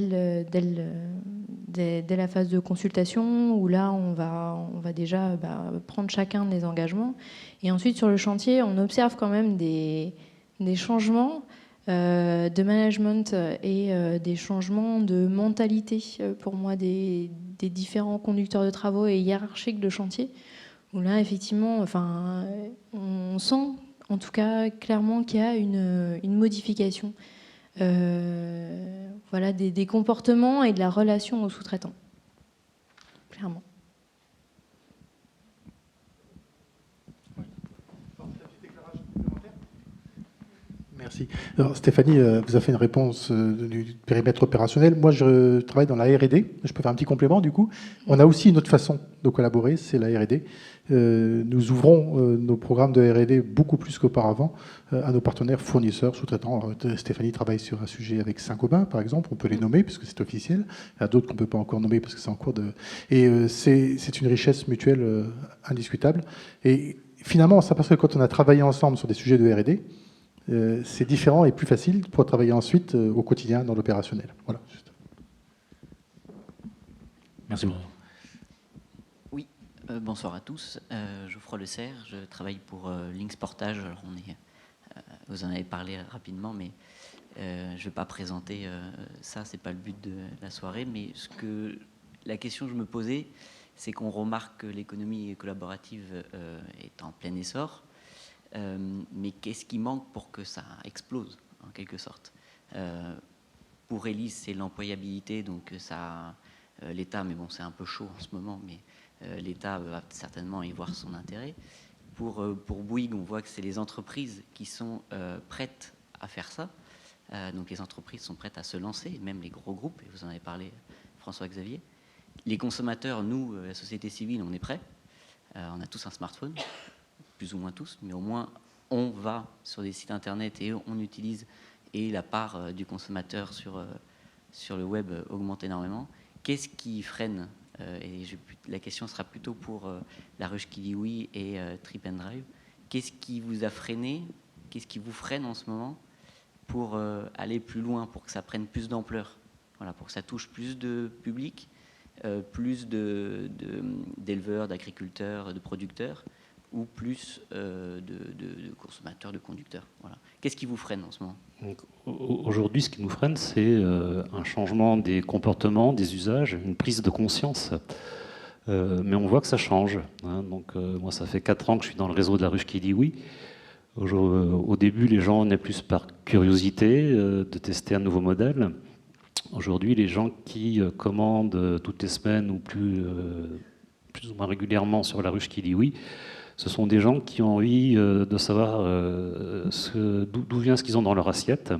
Speaker 6: la phase de consultation où là on va déjà prendre chacun des engagements, et ensuite sur le chantier on observe quand même des changements de management et des changements de mentalité pour moi des différents conducteurs de travaux et hiérarchiques de chantier, où là effectivement on sent en tout cas clairement qu'il y a une modification voilà, des comportements et de la relation aux sous-traitants. Clairement.
Speaker 11: Merci. Alors, Stéphanie vous a fait une réponse du périmètre opérationnel. Moi, je travaille dans la R&D. Je peux faire un petit complément, du coup. On a aussi une autre façon de collaborer, c'est la R&D. Nous ouvrons nos programmes de R&D beaucoup plus qu'auparavant à nos partenaires fournisseurs, sous-traitants. Stéphanie travaille sur un sujet avec Saint-Gobain, par exemple. On peut les nommer, puisque c'est officiel. Il y a d'autres qu'on ne peut pas encore nommer, parce que c'est en cours de... Et c'est une richesse mutuelle indiscutable. Et finalement, on s'aperçoit que quand on a travaillé ensemble sur des sujets de R&D, c'est différent et plus facile pour travailler ensuite au quotidien dans l'opérationnel. Voilà.
Speaker 5: Merci beaucoup.
Speaker 14: Oui, bonsoir à tous. Geoffroy Le Serre, je travaille pour Links Portage. Alors vous en avez parlé rapidement, mais je ne vais pas présenter ça, ce n'est pas le but de la soirée. Mais la question que je me posais, c'est qu'on remarque que l'économie collaborative est en plein essor. Mais qu'est-ce qui manque pour que ça explose, en quelque sorte? Pour Élise, c'est l'employabilité, donc l'État, mais bon, c'est un peu chaud en ce moment, mais l'État va certainement y voir son intérêt. Pour Bouygues, on voit que c'est les entreprises qui sont prêtes à faire ça. Donc les entreprises sont prêtes à se lancer, même les gros groupes, et vous en avez parlé, François-Xavier. Les consommateurs, nous, la société civile, on est prêts. On a tous un smartphone, plus ou moins tous, mais au moins on va sur des sites internet et on utilise, et la part du consommateur sur le web augmente énormément. Qu'est-ce qui freine et la question sera plutôt pour la ruche qui dit oui et Trip and Drive. Qu'est-ce qui vous a freiné? Qu'est-ce qui vous freine en ce moment pour aller plus loin, pour que ça prenne plus d'ampleur, voilà, pour que ça touche plus de public, plus d'éleveurs, d'agriculteurs, de producteurs, ou plus de consommateurs, de conducteurs? Voilà. Qu'est-ce qui vous freine en ce moment?
Speaker 8: Aujourd'hui, ce qui nous freine, c'est un changement des comportements, des usages, une prise de conscience. Mais on voit que ça change. Hein. Donc, moi, ça fait 4 ans que je suis dans le réseau de la ruche qui dit oui. Au début, les gens venaient plus par curiosité de tester un nouveau modèle. Aujourd'hui, les gens qui commandent toutes les semaines ou plus ou moins régulièrement sur la ruche qui dit oui, ce sont des gens qui ont envie de savoir d'où vient ce qu'ils ont dans leur assiette.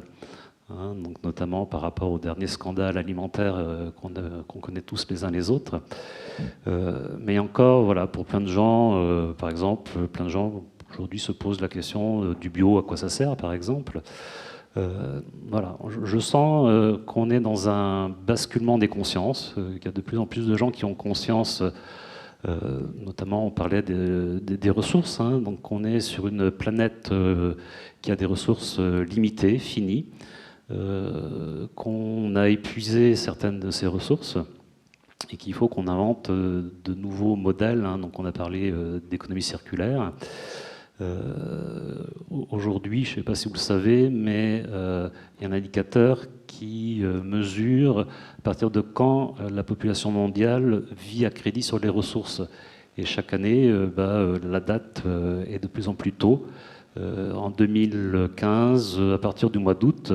Speaker 8: Hein, donc notamment par rapport au dernier scandale alimentaire qu'on connaît tous les uns les autres. Mais encore, voilà, pour plein de gens, par exemple, plein de gens aujourd'hui se posent la question du bio, à quoi ça sert, par exemple. Voilà, je sens qu'on est dans un basculement des consciences, qu'il y a de plus en plus de gens qui ont conscience, notamment on parlait des ressources, hein, donc on est sur une planète qui a des ressources limitées, finies, qu'on a épuisé certaines de ces ressources et qu'il faut qu'on invente de nouveaux modèles, hein, donc on a parlé d'économie circulaire. Aujourd'hui, je ne sais pas si vous le savez, mais il y a un indicateur qui mesure à partir de quand la population mondiale vit à crédit sur les ressources. Et chaque année, la date est de plus en plus tôt. En 2015, à partir du mois d'août,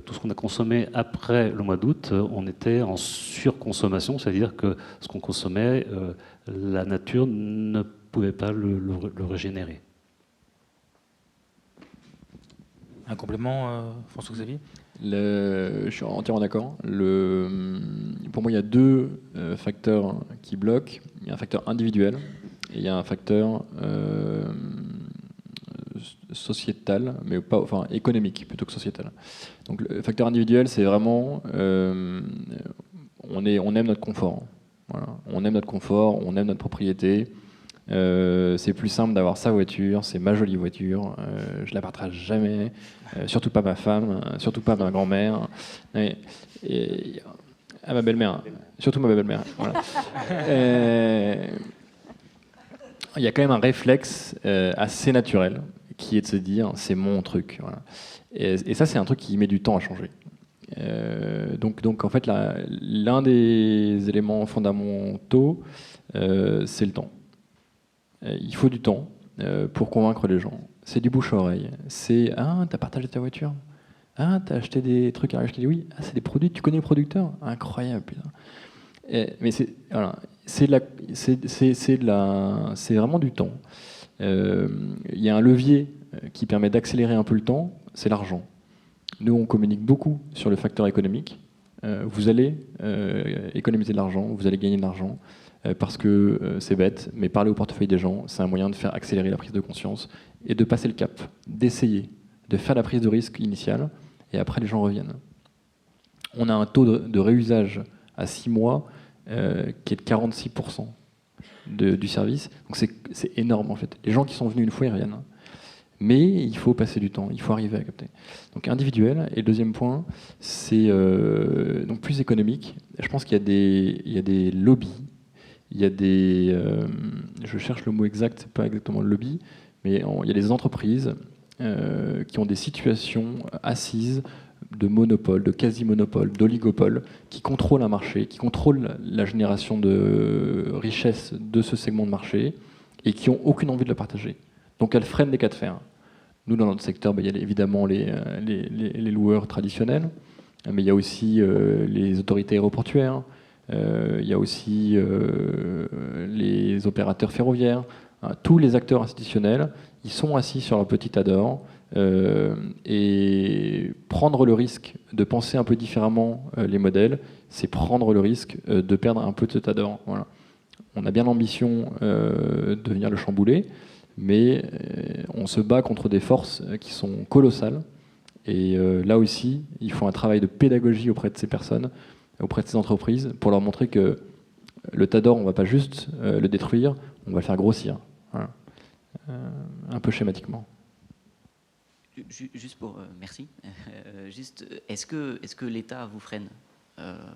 Speaker 8: tout ce qu'on a consommé après le mois d'août, on était en surconsommation, c'est-à-dire que ce qu'on consommait, la nature ne pouvait pas le régénérer.
Speaker 5: Un complément, François-Xavier?
Speaker 9: Je suis entièrement d'accord. Pour moi, il y a 2 facteurs qui bloquent. Il y a un facteur individuel et il y a un facteur sociétal, mais pas, enfin économique plutôt que sociétal. Donc le facteur individuel, c'est vraiment on aime notre confort. Voilà. On aime notre confort, on aime notre propriété. C'est plus simple d'avoir sa voiture, c'est ma jolie voiture, je la partage jamais, surtout pas ma femme, surtout pas ma grand-mère, à ma belle-mère, surtout ma belle-mère. Voilà. Il y a quand même un réflexe assez naturel qui est de se dire c'est mon truc. Voilà. Et ça, c'est un truc qui met du temps à changer. Donc en fait, l'un des éléments fondamentaux, c'est le temps. Il faut du temps pour convaincre les gens. C'est du bouche à oreille. C'est « Ah, t'as partagé ta voiture ? Ah, t'as acheté des trucs à acheter ? Oui. Ah, c'est des produits, tu connais le producteur ? Incroyable, putain. » Mais c'est vraiment du temps. Il y a un levier qui permet d'accélérer un peu le temps, c'est l'argent. Nous, on communique beaucoup sur le facteur économique. Vous allez économiser de l'argent, vous allez gagner de l'argent. Parce que c'est bête, mais parler au portefeuille des gens, c'est un moyen de faire accélérer la prise de conscience et de passer le cap, d'essayer, de faire la prise de risque initiale, et après les gens reviennent. On a un taux de réusage à 6 mois qui est de 46% du service, donc c'est énorme en fait. Les gens qui sont venus une fois, ils reviennent. Mais il faut passer du temps, il faut arriver à capter. Donc individuel, et le deuxième point, c'est donc plus économique. Je pense qu'il y a des lobbies. Il y a je cherche le mot exact, c'est pas exactement le lobby, mais il y a des entreprises qui ont des situations assises de monopole, de quasi-monopole, d'oligopole, qui contrôlent un marché, qui contrôlent la génération de richesse de ce segment de marché et qui n'ont aucune envie de le partager. Donc elles freinent des cas de fer. Nous, dans notre secteur, il y a évidemment les loueurs traditionnels, mais il y a aussi les autorités aéroportuaires. Il y a aussi les opérateurs ferroviaires, tous les acteurs institutionnels, ils sont assis sur leur petit tas d'or et prendre le risque de penser un peu différemment les modèles, c'est prendre le risque de perdre un peu de ce tas d'or. Voilà. On a bien l'ambition de venir le chambouler, mais on se bat contre des forces qui sont colossales. Et là aussi, il faut un travail de pédagogie auprès de ces personnes, auprès de ces entreprises, pour leur montrer que le tas d'or, on ne va pas juste le détruire, on va le faire grossir. Voilà. Un peu schématiquement.
Speaker 14: Juste pour... merci. Juste, est-ce que l'État vous freine?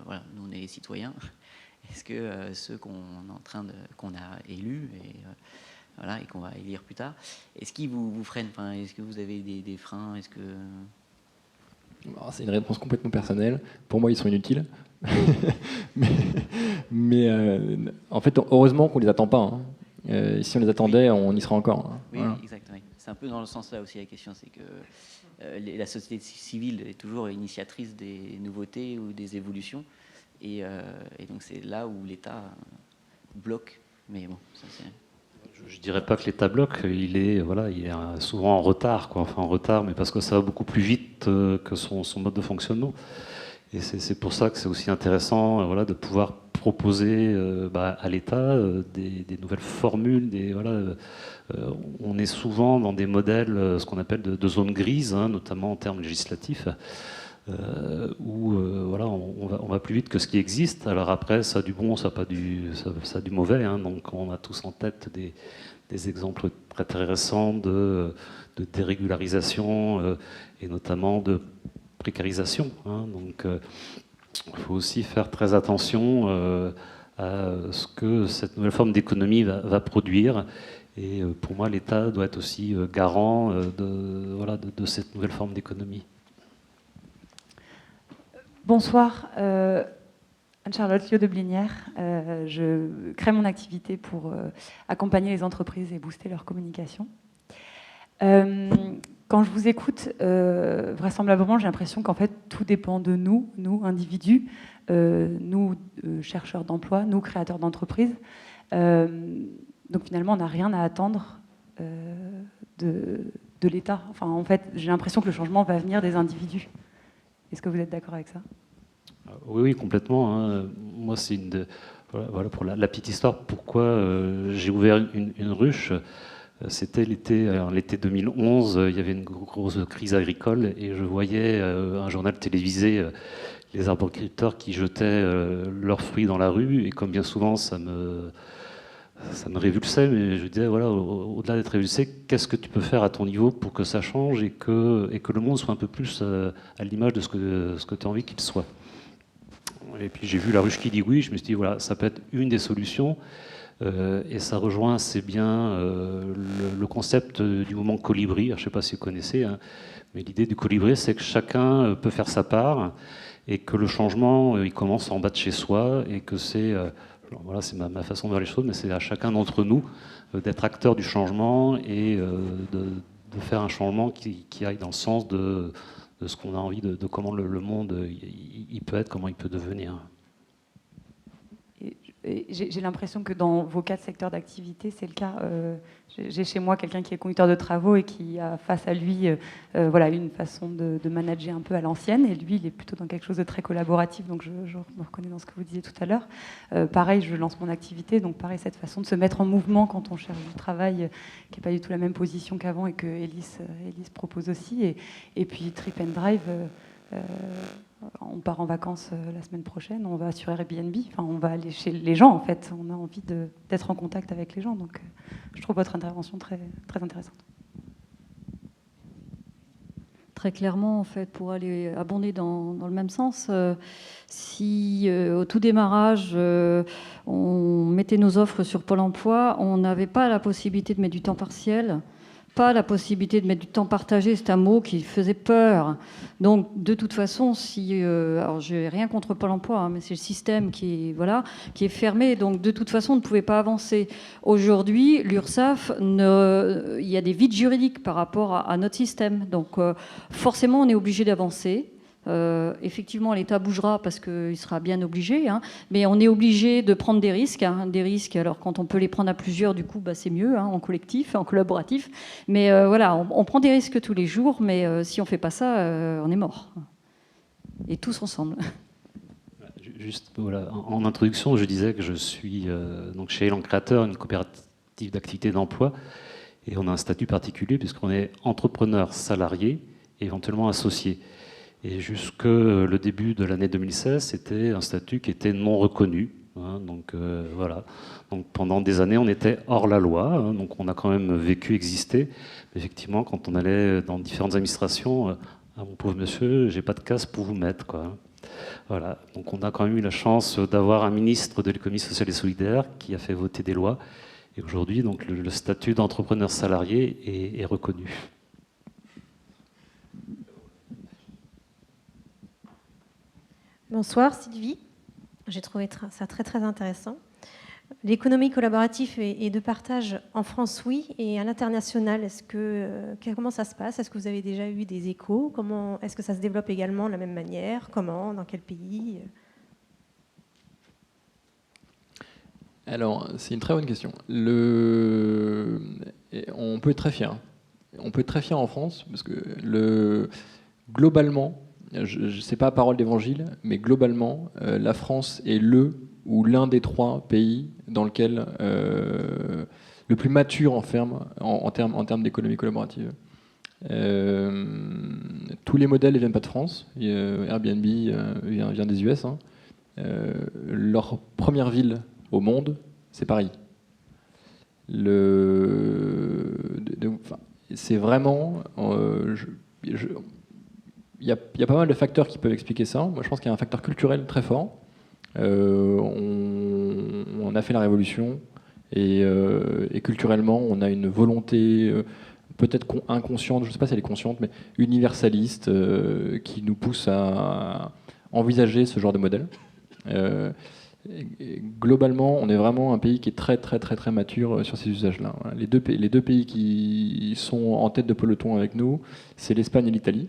Speaker 14: Voilà, nous, on est citoyens. Est-ce que ceux qu'on a élus voilà, et qu'on va élire plus tard. Est-ce qu'il vous freine? Enfin, est-ce que vous avez des freins? Est-ce que...
Speaker 9: C'est une réponse complètement personnelle. Pour moi, ils sont inutiles. mais en fait, heureusement qu'on ne les attend pas. Hein. Si on les attendait, on y serait encore. Hein.
Speaker 14: Oui,
Speaker 9: voilà.
Speaker 14: exactement. C'est un peu dans le sens là aussi la question, c'est que la société civile est toujours initiatrice des nouveautés ou des évolutions. Et donc c'est là où l'État bloque. Mais bon, ça c'est...
Speaker 8: Je ne dirais pas que l'État bloque, il est souvent en retard, quoi. Enfin en retard, mais parce que ça va beaucoup plus vite que son mode de fonctionnement. Et c'est pour ça que c'est aussi intéressant de pouvoir proposer à l'État des nouvelles formules. On est souvent dans des modèles, ce qu'on appelle de zones grises, hein, notamment en termes législatifs, où on va plus vite que ce qui existe. Alors après, ça a du bon, ça a du mauvais. Hein, donc on a tous en tête des exemples très, très récents de dérégularisation et notamment de précarisation. Hein, donc il faut aussi faire très attention à ce que cette nouvelle forme d'économie va produire. Et pour moi, l'État doit être aussi garant de cette nouvelle forme d'économie.
Speaker 15: Bonsoir, Anne-Charlotte Liot de Blinière. Je crée mon activité pour accompagner les entreprises et booster leur communication. Quand je vous écoute, vraisemblablement, j'ai l'impression qu'en fait, tout dépend de nous individus, nous, chercheurs d'emploi, nous, créateurs d'entreprises. Donc finalement, on n'a rien à attendre de l'État. Enfin, en fait, j'ai l'impression que le changement va venir des individus. Est-ce que vous êtes d'accord avec ça?
Speaker 8: Oui, complètement. Hein. Moi, c'est pour la petite histoire, pourquoi j'ai ouvert une ruche. C'était l'été 2011, il y avait une grosse crise agricole et je voyais un journal télévisé, les arboriculteurs qui jetaient leurs fruits dans la rue, et comme bien souvent, ça me révulsait, mais je disais, au-delà d'être révulsé, qu'est-ce que tu peux faire à ton niveau pour que ça change et que le monde soit un peu plus à l'image de ce que tu as envie qu'il soit. Et puis j'ai vu la ruche qui dit oui, je me suis dit, ça peut être une des solutions, et ça rejoint assez bien le concept du mouvement colibri. Alors, je ne sais pas si vous connaissez, hein, mais l'idée du colibri, c'est que chacun peut faire sa part, et que le changement, il commence en bas de chez soi, et que c'est... c'est ma façon de voir les choses, mais c'est à chacun d'entre nous d'être acteur du changement et de faire un changement qui aille dans le sens de ce qu'on a envie, de comment le monde il peut être, comment il peut devenir.
Speaker 15: J'ai l'impression que dans vos 4 secteurs d'activité, c'est le cas. J'ai chez moi quelqu'un qui est conducteur de travaux et qui a face à lui une façon de manager un peu à l'ancienne. Et lui, il est plutôt dans quelque chose de très collaboratif. Donc je me reconnais dans ce que vous disiez tout à l'heure. Pareil, je lance mon activité. Donc pareil, cette façon de se mettre en mouvement quand on cherche du travail, qui n'est pas du tout la même position qu'avant et que Élise propose aussi. Et puis Trip and Drive... on part en vacances la semaine prochaine, on va sur Airbnb, enfin, on va aller chez les gens en fait, on a envie d'être en contact avec les gens, donc je trouve votre intervention très, très intéressante.
Speaker 7: Très clairement, en fait, pour aller abonder dans le même sens, si au tout démarrage, on mettait nos offres sur Pôle emploi, on n'avait pas la possibilité de mettre du temps partiel, pas la possibilité de mettre du temps partagé, c'est un mot qui faisait peur. Donc, de toute façon, alors je n'ai rien contre Pôle emploi, hein, mais c'est le système qui est fermé. Donc, de toute façon, on ne pouvait pas avancer. Aujourd'hui, l'URSSAF, il y a des vides juridiques par rapport à notre système. Donc, forcément, on est obligé d'avancer. Effectivement, l'État bougera parce qu'il sera bien obligé, hein, mais on est obligé de prendre des risques. Alors, quand on peut les prendre à plusieurs, du coup, c'est mieux, hein, en collectif, en collaboratif. Mais on prend des risques tous les jours, mais si on ne fait pas ça, on est mort. Et tous ensemble.
Speaker 8: Juste, en introduction, je disais que je suis donc chez Élan Créateur, une coopérative d'activité d'emploi, et on a un statut particulier puisqu'on est entrepreneur salarié et éventuellement associé. Et jusque le début de l'année 2016, c'était un statut qui était non reconnu. Hein, donc Donc pendant des années, on était hors la loi. Hein, donc on a quand même vécu, existé. Effectivement, quand on allait dans différentes administrations, ah, mon pauvre monsieur, j'ai pas de case pour vous mettre, quoi. Voilà. Donc on a quand même eu la chance d'avoir un ministre de l'économie sociale et solidaire qui a fait voter des lois Et aujourd'hui, donc, le statut d'entrepreneur salarié est reconnu.
Speaker 16: Bonsoir Sylvie, j'ai trouvé ça très très intéressant. L'économie collaborative et de partage en France, oui, et à l'international, comment ça se passe? Est-ce que vous avez déjà eu des échos? Est-ce que ça se développe également de la même manière? Comment? Dans quel pays?
Speaker 9: Alors, c'est une très bonne question. On peut être très fier. On peut être très fier en France, parce que globalement, sais pas parole d'évangile, mais globalement, la France est ou l'un des 3 pays dans lequel le plus mature en termes d'économie collaborative. Tous les modèles ne viennent pas de France. Airbnb vient des US. Hein. Leur première ville au monde, c'est Paris. C'est vraiment... Il y a pas mal de facteurs qui peuvent expliquer ça. Moi, je pense qu'il y a un facteur culturel très fort. On a fait la révolution et culturellement, on a une volonté peut-être inconsciente, je ne sais pas si elle est consciente, mais universaliste, qui nous pousse à envisager ce genre de modèle. Globalement, on est vraiment un pays qui est très très très très mature sur ces usages-là. Les deux pays qui sont en tête de peloton avec nous, c'est l'Espagne et l'Italie,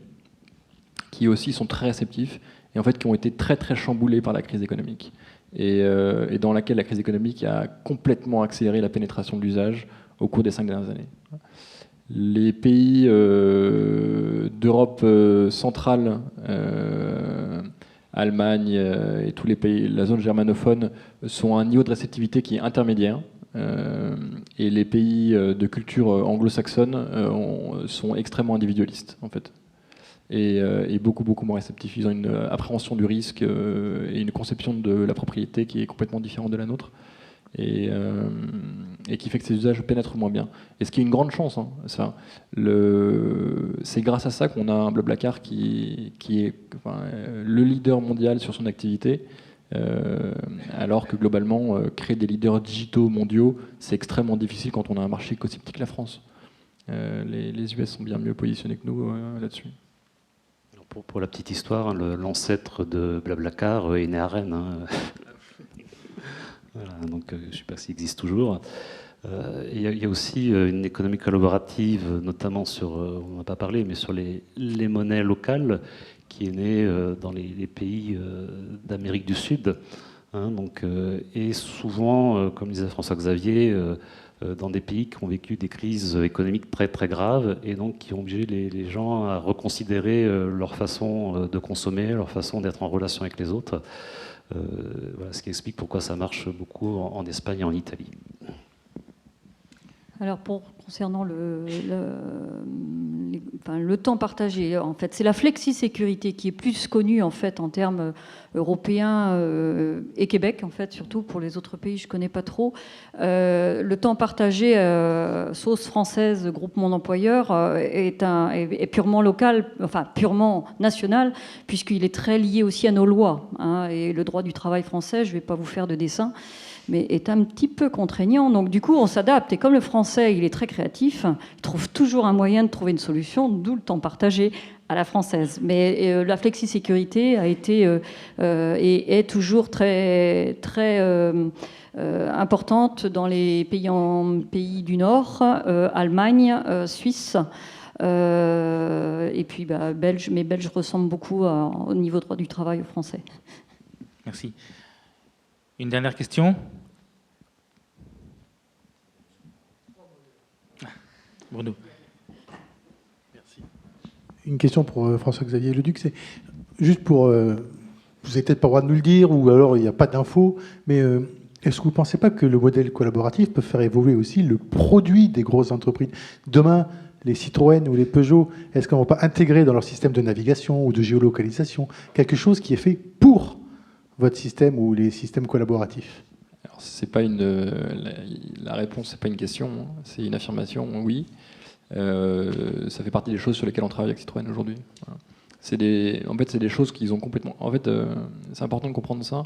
Speaker 9: qui aussi sont très réceptifs et en fait qui ont été très très chamboulés par la crise économique et dans laquelle la crise économique a complètement accéléré la pénétration de l'usage au cours des 5 dernières années. Les pays d'Europe centrale, Allemagne et tous les pays, la zone germanophone, sont à un niveau de réceptivité qui est intermédiaire. Et les pays de culture anglo-saxonne sont extrêmement individualistes en fait. Et beaucoup moins réceptifs. Ils ont une appréhension du risque et une conception de la propriété qui est complètement différente de la nôtre et qui fait que ces usages pénètrent moins bien. Et ce qui est une grande chance, hein, c'est grâce à ça qu'on a un Blablacar qui est le leader mondial sur son activité, alors que globalement, créer des leaders digitaux mondiaux, c'est extrêmement difficile quand on a un marché aussi petit que la France. Les US sont bien mieux positionnés que nous là-dessus.
Speaker 8: Pour la petite histoire, l'ancêtre de Blablacar est né à Rennes. Hein. Voilà, donc je ne sais pas s'il existe toujours. Il y a aussi une économie collaborative, notamment sur, on n'a pas parlé, mais sur les monnaies locales, qui est née dans les pays d'Amérique du Sud. Hein, donc, et souvent, comme disait François-Xavier, dans des pays qui ont vécu des crises économiques très très graves et donc qui ont obligé les gens à reconsidérer leur façon de consommer, leur façon d'être en relation avec les autres. Voilà, ce qui explique pourquoi ça marche beaucoup en Espagne et en Italie.
Speaker 7: Alors, concernant le temps partagé, en fait, c'est la flexi-sécurité qui est plus connue en fait en termes européens et Québec en fait, surtout pour les autres pays, je connais pas trop. Le temps partagé, sauce française, groupe Mon Employeur, est purement local, enfin purement national, puisqu'il est très lié aussi à nos lois. Hein, et le droit du travail français, je ne vais pas vous faire de dessin, mais est un petit peu contraignant. Donc du coup, on s'adapte. Et comme le français, il est très créatif, il trouve toujours un moyen de trouver une solution, d'où le temps partagé à la française. Mais la flexi-sécurité a été et est toujours très, très importante dans les pays du Nord, Allemagne, Suisse. Et puis belge, mais belge ressemble beaucoup au niveau droit du travail au français.
Speaker 5: Merci. Une dernière question? Bruno.
Speaker 11: Merci. Une question pour François-Xavier Leduc, c'est juste pour... vous n'avez peut-être pas le droit de nous le dire, ou alors il n'y a pas d'infos, mais est-ce que vous ne pensez pas que le modèle collaboratif peut faire évoluer aussi le produit des grosses entreprises? Demain, les Citroën ou les Peugeot, est-ce qu'on ne va pas intégrer dans leur système de navigation ou de géolocalisation quelque chose qui est fait pour votre système ou les systèmes collaboratifs?
Speaker 9: Alors, c'est pas la réponse, c'est pas une question, c'est une affirmation, oui. Ça fait partie des choses sur lesquelles on travaille avec Citroën aujourd'hui. Voilà. En fait, c'est des choses qu'ils ont complètement... En fait, c'est important de comprendre ça.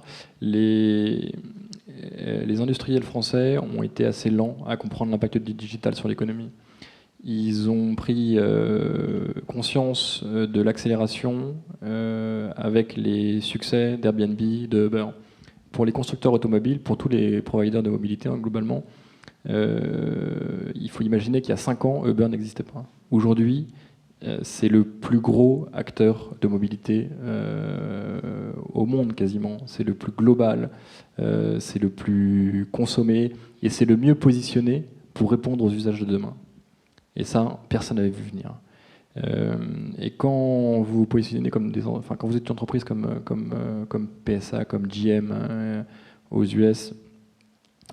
Speaker 9: les industriels français ont été assez lents à comprendre l'impact du digital sur l'économie. Ils ont pris conscience de l'accélération avec les succès d'Airbnb, de Uber. Pour les constructeurs automobiles, pour tous les providers de mobilité, hein, globalement, il faut imaginer qu'il y a 5 ans, Uber n'existait pas. Aujourd'hui, c'est le plus gros acteur de mobilité au monde quasiment. C'est le plus global, c'est le plus consommé et c'est le mieux positionné pour répondre aux usages de demain. Et ça, personne n'avait vu venir. Et quand vous vous positionnez comme quand vous êtes une entreprise comme PSA, comme GM aux US,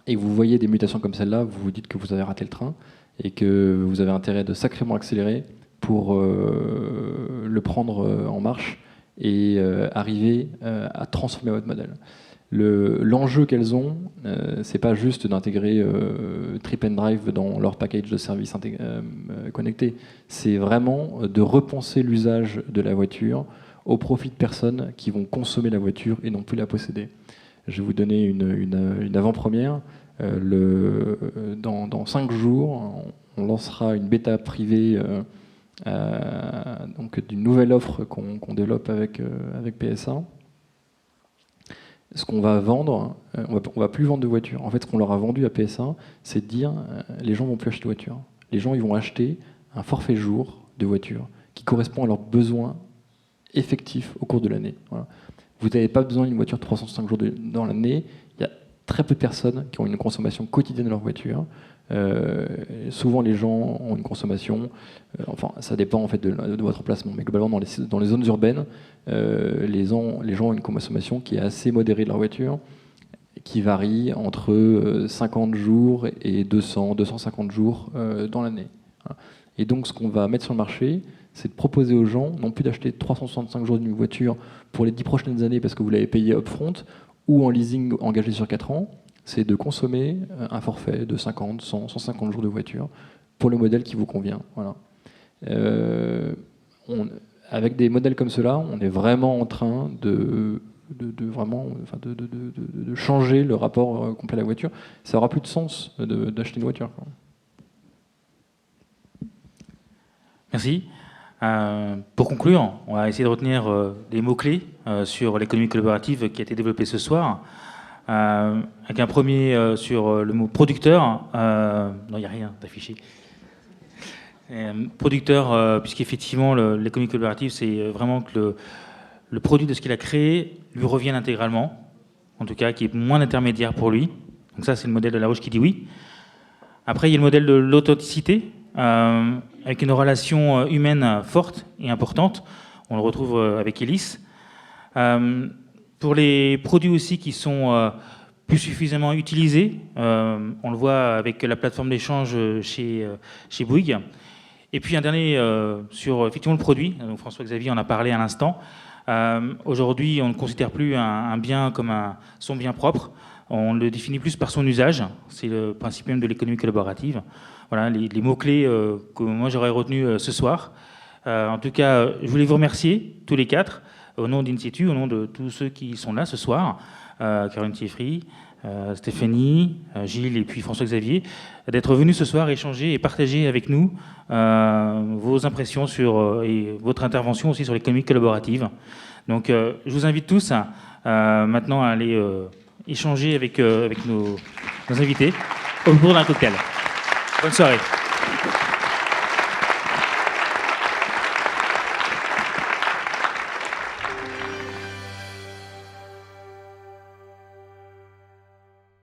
Speaker 9: et que vous voyez des mutations comme celle-là, vous vous dites que vous avez raté le train et que vous avez intérêt de sacrément accélérer pour le prendre en marche et arriver à transformer votre modèle. L'enjeu qu'elles ont, c'est pas juste d'intégrer Trip and Drive dans leur package de services connectés, c'est vraiment de repenser l'usage de la voiture au profit de personnes qui vont consommer la voiture et non plus la posséder. Je vais vous donner une avant-première. Dans 5 jours, on lancera une bêta privée donc d'une nouvelle offre qu'on développe avec PSA. Ce qu'on va vendre, on va plus vendre de voitures. En fait, ce qu'on leur a vendu à PSA, c'est de dire les gens vont plus acheter de voitures. Les gens, ils vont acheter un forfait jour de voiture qui correspond à leurs besoins effectifs au cours de l'année. Voilà. Vous n'avez pas besoin d'une voiture 365 jours dans l'année. Il y a très peu de personnes qui ont une consommation quotidienne de leur voiture. Souvent, les gens ont une consommation, ça dépend en fait de votre emplacement, mais globalement dans les zones urbaines, les gens ont une consommation qui est assez modérée de leur voiture, qui varie entre 50 jours et 250 jours dans l'année. Et donc, ce qu'on va mettre sur le marché, c'est de proposer aux gens, non plus d'acheter 365 jours d'une voiture pour les 10 prochaines années parce que vous l'avez payé upfront, ou en leasing engagé sur 4 ans, c'est de consommer un forfait de 50, 100, 150 jours de voiture pour le modèle qui vous convient. Voilà. Avec des modèles comme cela, on est vraiment en train de changer le rapport complet à la voiture. Ça aura plus de sens d'acheter une voiture.
Speaker 5: Merci. Pour conclure, on va essayer de retenir les mots-clés sur l'économie collaborative qui a été développée ce soir. Avec un premier sur le mot producteur. Non, il n'y a rien d'affiché. Producteur, puisqu'effectivement, l'économie collaborative, c'est vraiment que le produit de ce qu'il a créé lui revienne intégralement, en tout cas, qu'il y ait moins d'intermédiaires pour lui. Donc ça, c'est le modèle de Larouche qui dit oui. Après, il y a le modèle de l'authenticité, avec une relation humaine forte et importante. On le retrouve avec Elis. Pour les produits aussi qui sont plus suffisamment utilisés, on le voit avec la plateforme d'échange chez Bouygues. Et puis un dernier sur effectivement le produit. Donc François-Xavier en a parlé à l'instant. Aujourd'hui, on ne considère plus un bien comme son bien propre. On le définit plus par son usage. C'est le principe même de l'économie collaborative. Voilà les mots-clés que moi j'aurais retenus ce soir. En tout cas, je voulais vous remercier tous les 4, au nom d'Insitu, au nom de tous ceux qui sont là ce soir, Caroline Thieffry, Stéphanie, Gilles et puis François-Xavier, d'être venus ce soir échanger et partager avec nous vos impressions et votre intervention aussi sur l'économie collaborative. Donc je vous invite tous maintenant à aller échanger avec nos invités au cours d'un cocktail. Bonne soirée.